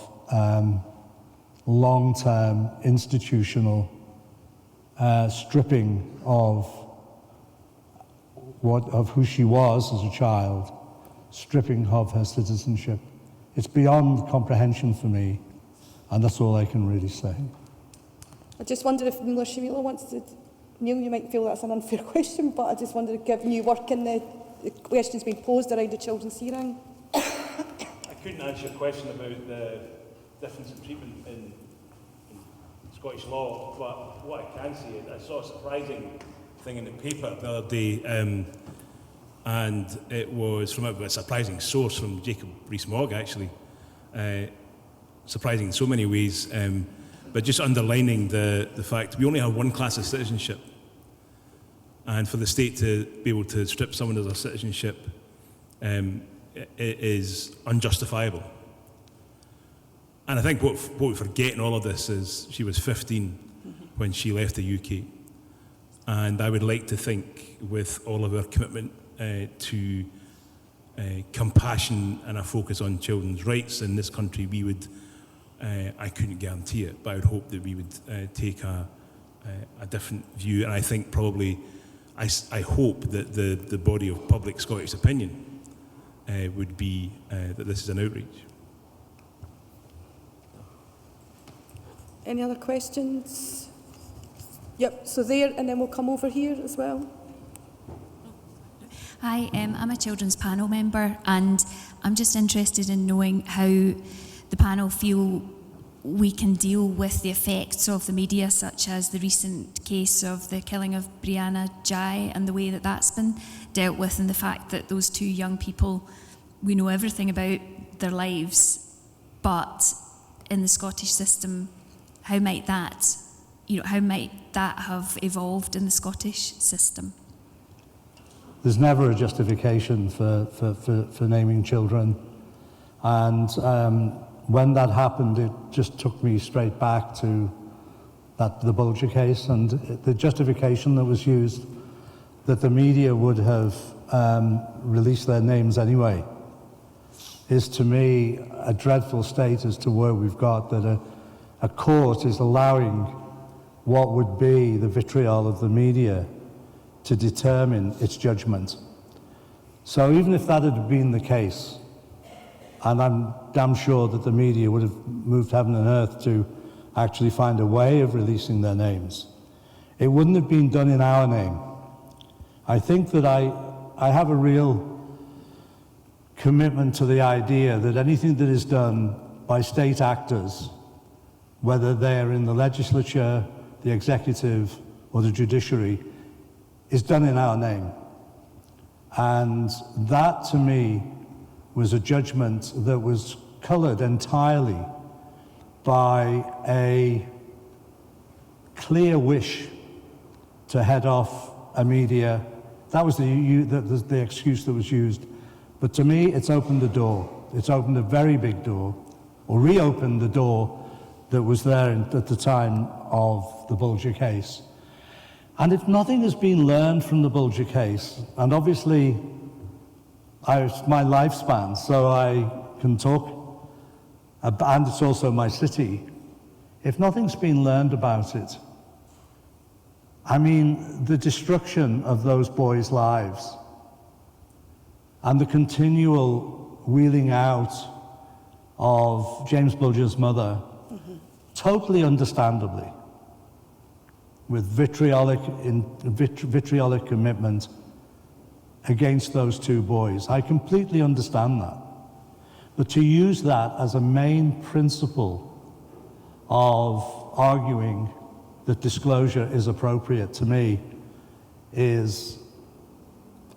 long-term institutional stripping of who she was as a child, stripping of her citizenship. It's beyond comprehension for me, and that's all I can really say. I just wonder if Neil Shamila wants to... Neil, you might feel that's an unfair question, but I just wonder, given you work in the questions being posed around the children's hearing. I couldn't answer your question about the difference in treatment in Scottish law, but what I can say is I saw a surprising thing in the paper the other day, and it was from a surprising source, from Jacob Rees-Mogg, actually. Surprising in so many ways, but just underlining the fact we only have one class of citizenship, and for the state to be able to strip someone of their citizenship it is unjustifiable. And I think what we forget in all of this is she was 15 when she left the UK. And I would like to think, with all of our commitment to compassion and a focus on children's rights in this country, we would, I couldn't guarantee it, but I would hope that we would take a different view. And I think probably, I hope that the body of public Scottish opinion would be that this is an outrage. Any other questions? Yep, so there, and then we'll come over here as well. Hi, I'm a children's panel member, and I'm just interested in knowing how the panel feel we can deal with the effects of the media, such as the recent case of the killing of Brianna Jai and the way that that's been dealt with, and the fact that those two young people, we know everything about their lives, but in the Scottish system, how might that, how might that have evolved in the Scottish system? There's never a justification for naming children. And when that happened, it just took me straight back to the Bulger case, and the justification that was used, that the media would have released their names anyway, is to me a dreadful state as to where we've got that a court is allowing what would be the vitriol of the media to determine its judgment. So even if that had been the case, and I'm damn sure that the media would have moved heaven and earth to actually find a way of releasing their names, it wouldn't have been done in our name. I think that I have a real commitment to the idea that anything that is done by state actors, whether they're in the legislature, the executive, or the judiciary, is done in our name. And that, to me, was a judgment that was coloured entirely by a clear wish to head off a media. That was the excuse that was used. But to me, it's opened the door. It's opened a very big door, or reopened the door that was there at the time of the Bulger case. And if nothing has been learned from the Bulger case, and obviously it's my lifespan, so I can talk, and it's also my city, if nothing's been learned about it, I mean, the destruction of those boys' lives and the continual wheeling out of James Bulger's mother, totally understandably, with vitriolic commitment against those two boys. I completely understand that. But to use that as a main principle of arguing that disclosure is appropriate, to me, is,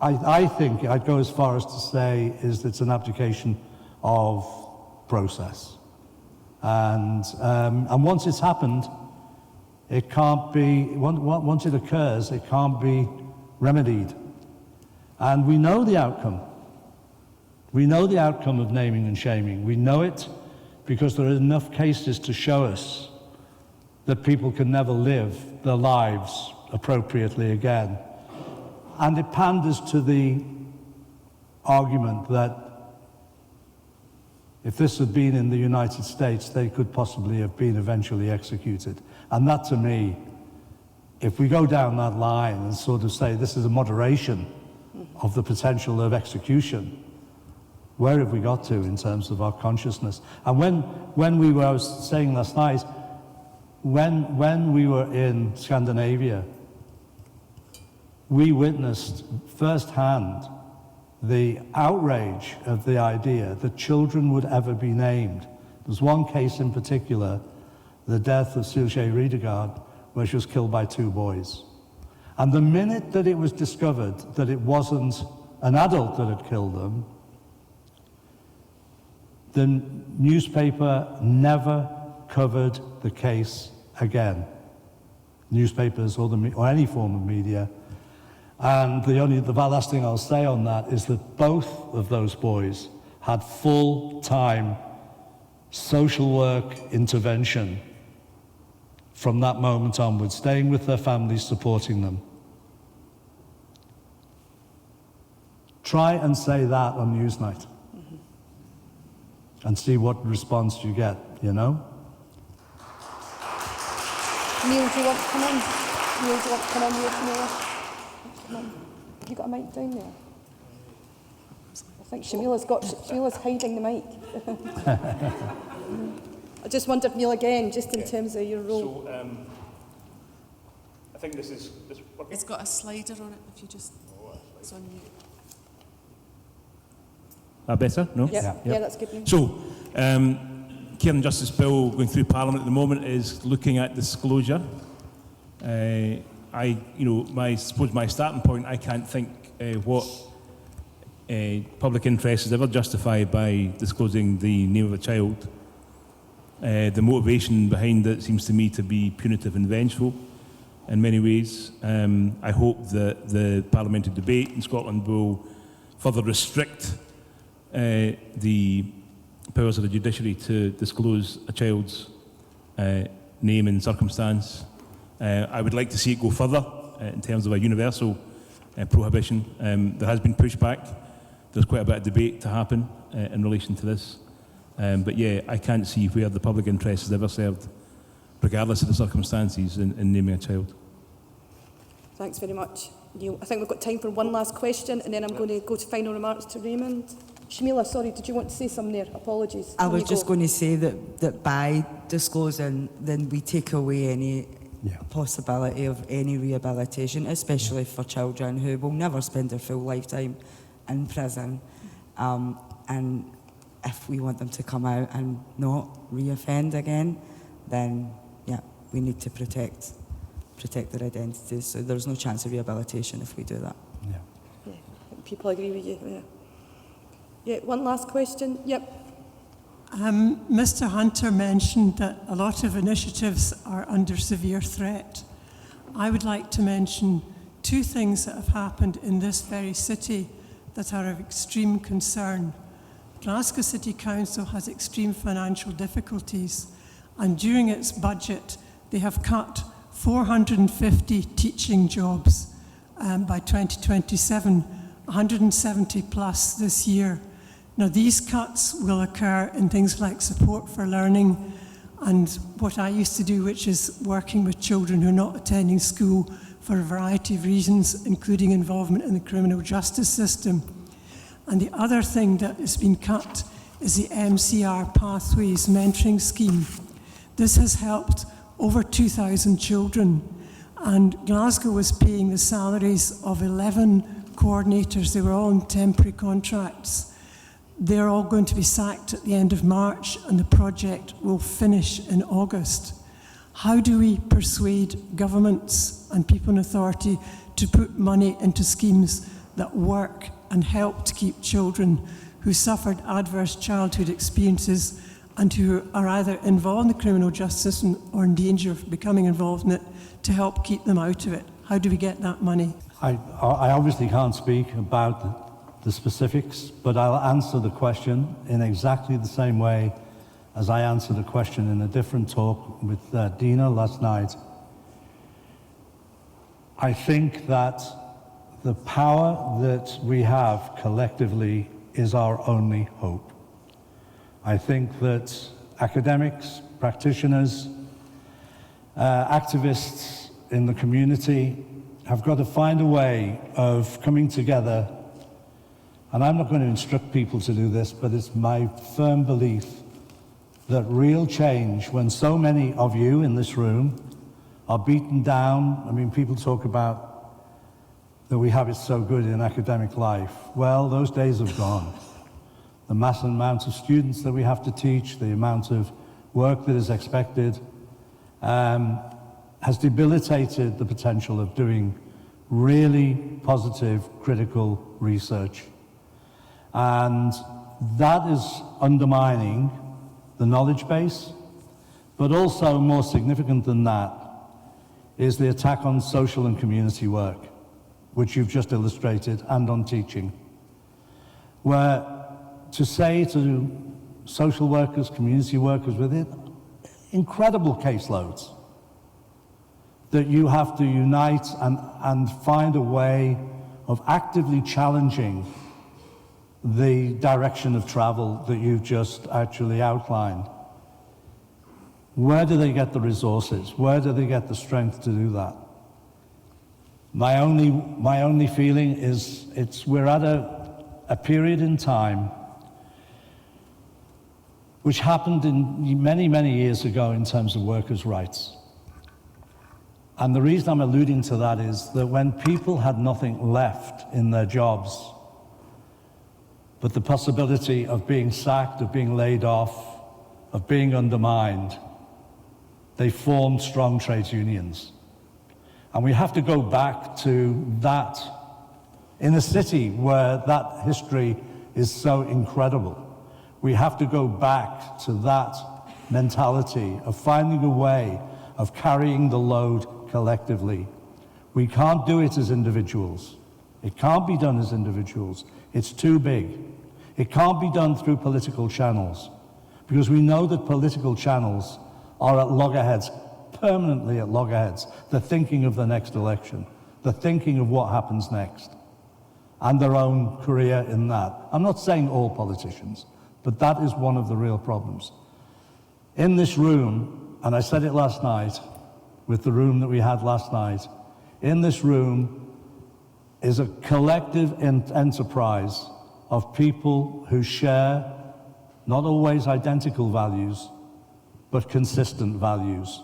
I think, I'd go as far as to say, is it's an abdication of process. And once it's happened, it can't be, once it occurs, it can't be remedied. And we know the outcome. We know the outcome of naming and shaming. We know it because there are enough cases to show us that people can never live their lives appropriately again. And it panders to the argument that if this had been in the United States, they could possibly have been eventually executed. And that, to me, if we go down that line and sort of say this is a moderation of the potential of execution, where have we got to in terms of our consciousness? And when we were, I was saying last night, when we were in Scandinavia, we witnessed firsthand the outrage of the idea that children would ever be named. There's one case in particular, the death of Silje Ridegaard, where she was killed by two boys. And the minute that it was discovered that it wasn't an adult that had killed them, the newspaper never covered the case again. Newspapers or any form of media. And the last thing I'll say on that is that both of those boys had full-time social work intervention from that moment onwards, staying with their families, supporting them. Try and say that on Newsnight and see what response you get, you know? Neil, do you want to come in? Neil, do you want to come in here, Neil? Come on. You got a mic down there? I think Shamila's hiding the mic. I just wondered, Neil, again, just in terms of your role. So, I think this working. It's got a slider on it, if you just... It's on mute. Better? No? Yeah, that's good news. So, Kieran Justice Bill going through Parliament at the moment is looking at disclosure. I suppose my starting point, I can't think what public interest is ever justified by disclosing the name of a child. The motivation behind it seems to me to be punitive and vengeful in many ways. I hope that the parliamentary debate in Scotland will further restrict the powers of the judiciary to disclose a child's name and circumstance. I would like to see it go further in terms of a universal prohibition. There has been pushback. There's quite a bit of debate to happen in relation to this. But yeah, I can't see where the public interest is ever served, regardless of the circumstances, in naming a child. Thanks very much, Neil. I think we've got time for one last question, and then I'm going to go to final remarks to Raymond. Shamila, sorry, did you want to say something there? Apologies. I was just going to say that by disclosing, then we take away any possibility of any rehabilitation, especially for children who will never spend their full lifetime in prison. And if we want them to come out and not re-offend again, then yeah, we need to protect their identities. So there's no chance of rehabilitation if we do that. Yeah, people agree with you. Yeah, one last question. Yep. Mr. Hunter mentioned that a lot of initiatives are under severe threat. I would like to mention two things that have happened in this very city that are of extreme concern. Glasgow City Council has extreme financial difficulties, and during its budget they have cut 450 teaching jobs by 2027, 170 plus this year. Now, these cuts will occur in things like support for learning and what I used to do, which is working with children who are not attending school for a variety of reasons, including involvement in the criminal justice system. And the other thing that has been cut is the MCR Pathways mentoring scheme. This has helped over 2,000 children, and Glasgow was paying the salaries of 11 coordinators. They were all on temporary contracts. They're all going to be sacked at the end of March, and the project will finish in August. How do we persuade governments and people in authority to put money into schemes that work and help to keep children who suffered adverse childhood experiences and who are either involved in the criminal justice system or in danger of becoming involved in it, to help keep them out of it? How do we get that money? I obviously can't speak about the specifics, but I'll answer the question in exactly the same way as I answered a question in a different talk with Dina last night. I think that the power that we have collectively is our only hope. I think that academics, practitioners, activists in the community have got to find a way of coming together. And I'm not going to instruct people to do this, but it's my firm belief that real change, when so many of you in this room are beaten down, I mean, people talk about that we have it so good in academic life. Well, those days have gone. The mass amount of students that we have to teach, the amount of work that is expected, has debilitated the potential of doing really positive, critical research. And that is undermining the knowledge base, but also more significant than that is the attack on social and community work, which you've just illustrated, and on teaching, where to say to social workers, community workers with it, incredible caseloads, that you have to unite and find a way of actively challenging the direction of travel that you've just actually outlined. Where do they get the resources? Where do they get the strength to do that? My only feeling is we're at a period in time which happened in many, many years ago in terms of workers' rights. And the reason I'm alluding to that is that when people had nothing left in their jobs, but the possibility of being sacked, of being laid off, of being undermined, they formed strong trades unions. And we have to go back to that in a city where that history is so incredible. We have to go back to that mentality of finding a way of carrying the load collectively. We can't do it as individuals. It can't be done as individuals. It's too big. It can't be done through political channels, because we know that political channels are at loggerheads, permanently at loggerheads. They're thinking of the next election. They're thinking of what happens next and their own career in that. I'm not saying all politicians, but that is one of the real problems. In this room, and I said it last night, with the room that we had last night, in this room is a collective enterprise of people who share not always identical values, but consistent values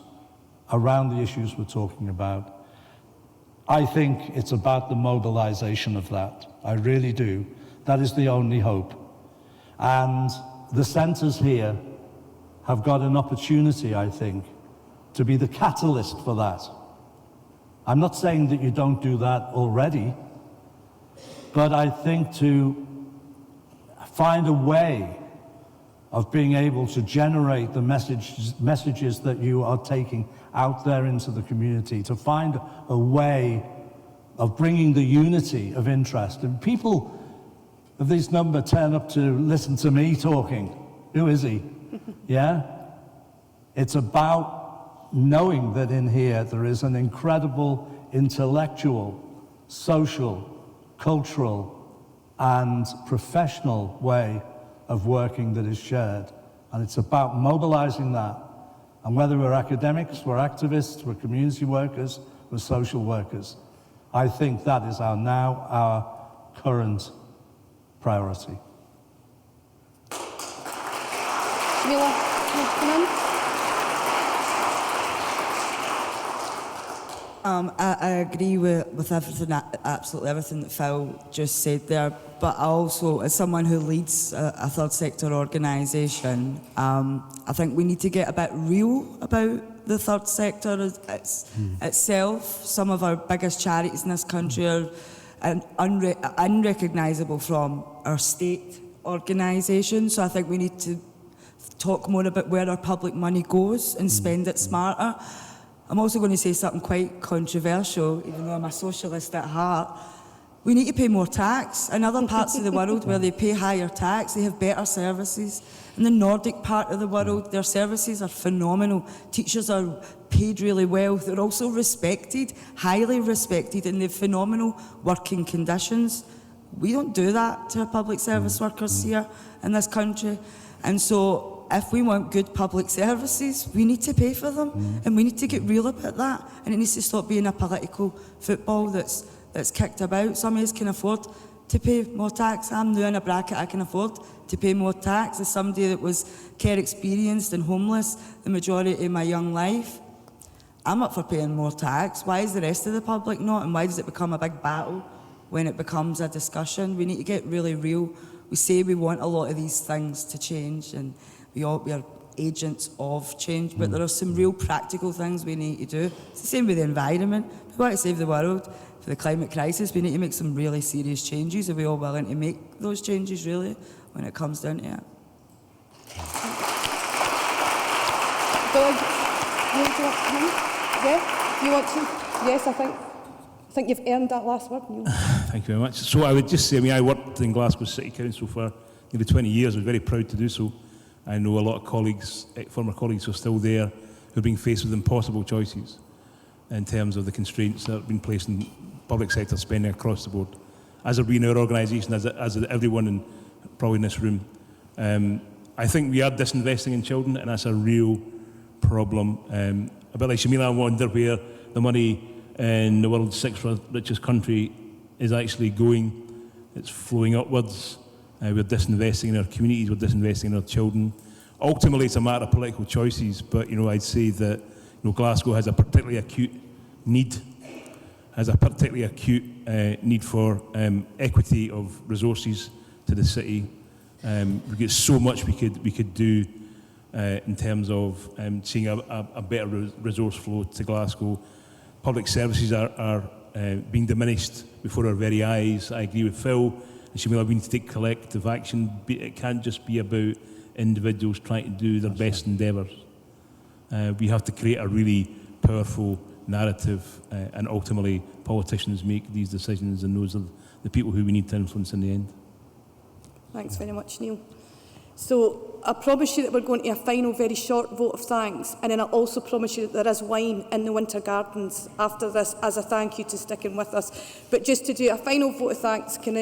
around the issues we're talking about. I think it's about the mobilization of that. I really do. That is the only hope. And the centres here have got an opportunity, I think, to be the catalyst for that. I'm not saying that you don't do that already, but I think to find a way of being able to generate the messages that you are taking out there into the community, to find a way of bringing the unity of interest. And people of this number turn up to listen to me talking. Who is he? Yeah? It's about knowing that in here there is an incredible intellectual, social, cultural, and professional way of working that is shared. And it's about mobilizing that. And whether we're academics, we're activists, we're community workers, we're social workers, I think that is our current priority. Camilla, can you come in? I agree with everything, absolutely everything that Phil just said there, but I also, as someone who leads a third sector organisation, I think we need to get a bit real about the third sector itself. Some of our biggest charities in this country are unrecognisable from our state organisations, so I think we need to talk more about where our public money goes and spend it smarter. I'm also going to say something quite controversial, even though I'm a socialist at heart. We need to pay more tax. In other parts of the world where they pay higher tax, they have better services. In the Nordic part of the world, their services are phenomenal. Teachers are paid really well. They're also respected, highly respected, and they have phenomenal working conditions. We don't do that to our public service workers here in this country. And so, if we want good public services, we need to pay for them, and we need to get real about that. And it needs to stop being a political football that's kicked about. Some of us can afford to pay more tax. I'm now in a bracket I can afford to pay more tax. As somebody that was care experienced and homeless the majority of my young life, I'm up for paying more tax. Why is the rest of the public not? And why does it become a big battle when it becomes a discussion? We need to get really real. We say we want a lot of these things to change, and we are agents of change, but there are some real practical things we need to do. It's the same with the environment. If we want to save the world for the climate crisis, we need to make some really serious changes. Are we all willing to make those changes, really, when it comes down to it? Doug, you want to? Yes, I think you've earned that last word. Thank you very much. So I would just say, I worked in Glasgow City Council for nearly 20 years. I was very proud to do so. I know a lot of colleagues, former colleagues who are still there, who are being faced with impossible choices in terms of the constraints that have been placed in public sector spending across the board. As have been our organisation, as everyone in, probably in this room. I think we are disinvesting in children, and that's a real problem. A bit like Shamila, I wonder where the money in the world's sixth richest country is actually going. It's flowing upwards. We're disinvesting in our communities, we're disinvesting in our children. Ultimately, it's a matter of political choices, but I'd say that Glasgow has a particularly acute need, need for equity of resources to the city. We've got so much we could do in terms of seeing a better resource flow to Glasgow. Public services are being diminished before our very eyes. I agree with Phil. We need to take collective action. It can't just be about individuals trying to do their best endeavours. We have to create a really powerful narrative, and ultimately politicians make these decisions, and those are the people who we need to influence in the end. Thanks very much, Neil. So I promise you that we're going to a final very short vote of thanks, and then I'll also promise you that there is wine in the Winter Gardens after this as a thank you to sticking with us. But just to do a final vote of thanks, can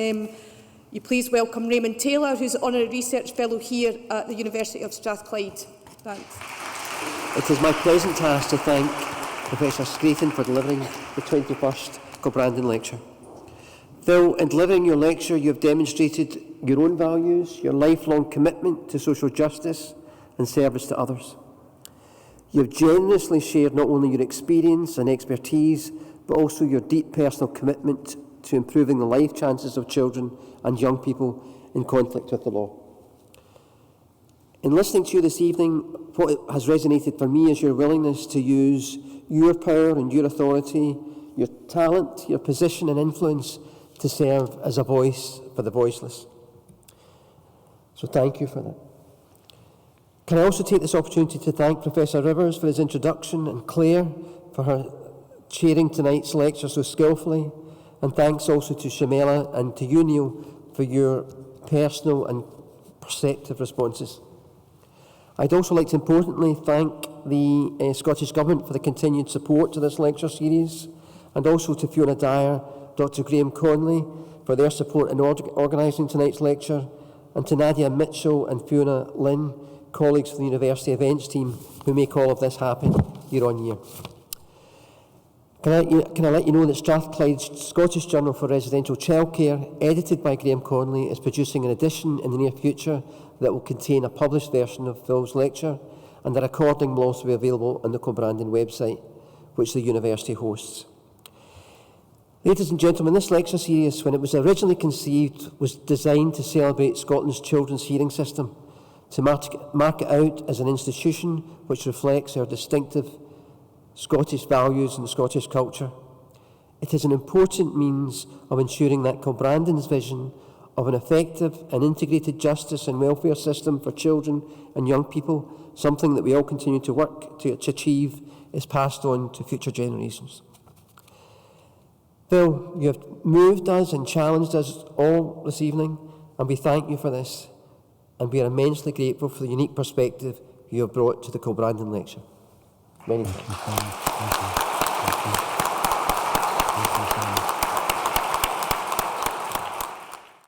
you please welcome Raymond Taylor, who's an Honorary Research Fellow here at the University of Strathclyde. Thanks. It is my pleasant task to thank Professor Scraton for delivering the 21st Kilbrandon Lecture. Phil, in delivering your lecture, you have demonstrated your own values, your lifelong commitment to social justice and service to others. You have generously shared not only your experience and expertise, but also your deep personal commitment to improving the life chances of children and young people in conflict with the law. In listening to you this evening, what has resonated for me is your willingness to use your power and your authority, your talent, your position and influence to serve as a voice for the voiceless. So thank you for that. Can I also take this opportunity to thank Professor Rivers for his introduction and Claire for her chairing tonight's lecture so skillfully, and thanks also to Shamela and to you, Neil, for your personal and perceptive responses. I'd also like to importantly thank the Scottish Government for the continued support to this lecture series, and also to Fiona Dyer, Dr Graham Conley for their support in organising tonight's lecture, and to Nadia Mitchell and Fiona Lynn, colleagues from the University Events team, who make all of this happen year on year. Can I let you know that Strathclyde's Scottish Journal for Residential Childcare, edited by Graham Conley, is producing an edition in the near future that will contain a published version of Phil's lecture, and the recording will also be available on the Kilbrandon website, which the university hosts. Ladies and gentlemen, this lecture series, when it was originally conceived, was designed to celebrate Scotland's children's hearing system, to mark it out as an institution which reflects our distinctive Scottish values and Scottish culture. It is an important means of ensuring that Kilbrandon's vision of an effective and integrated justice and welfare system for children and young people, something that we all continue to work to achieve, is passed on to future generations. Phil, you have moved us and challenged us all this evening, and we thank you for this, and we are immensely grateful for the unique perspective you have brought to the Kilbrandon Lecture. Many thanks. Thank you.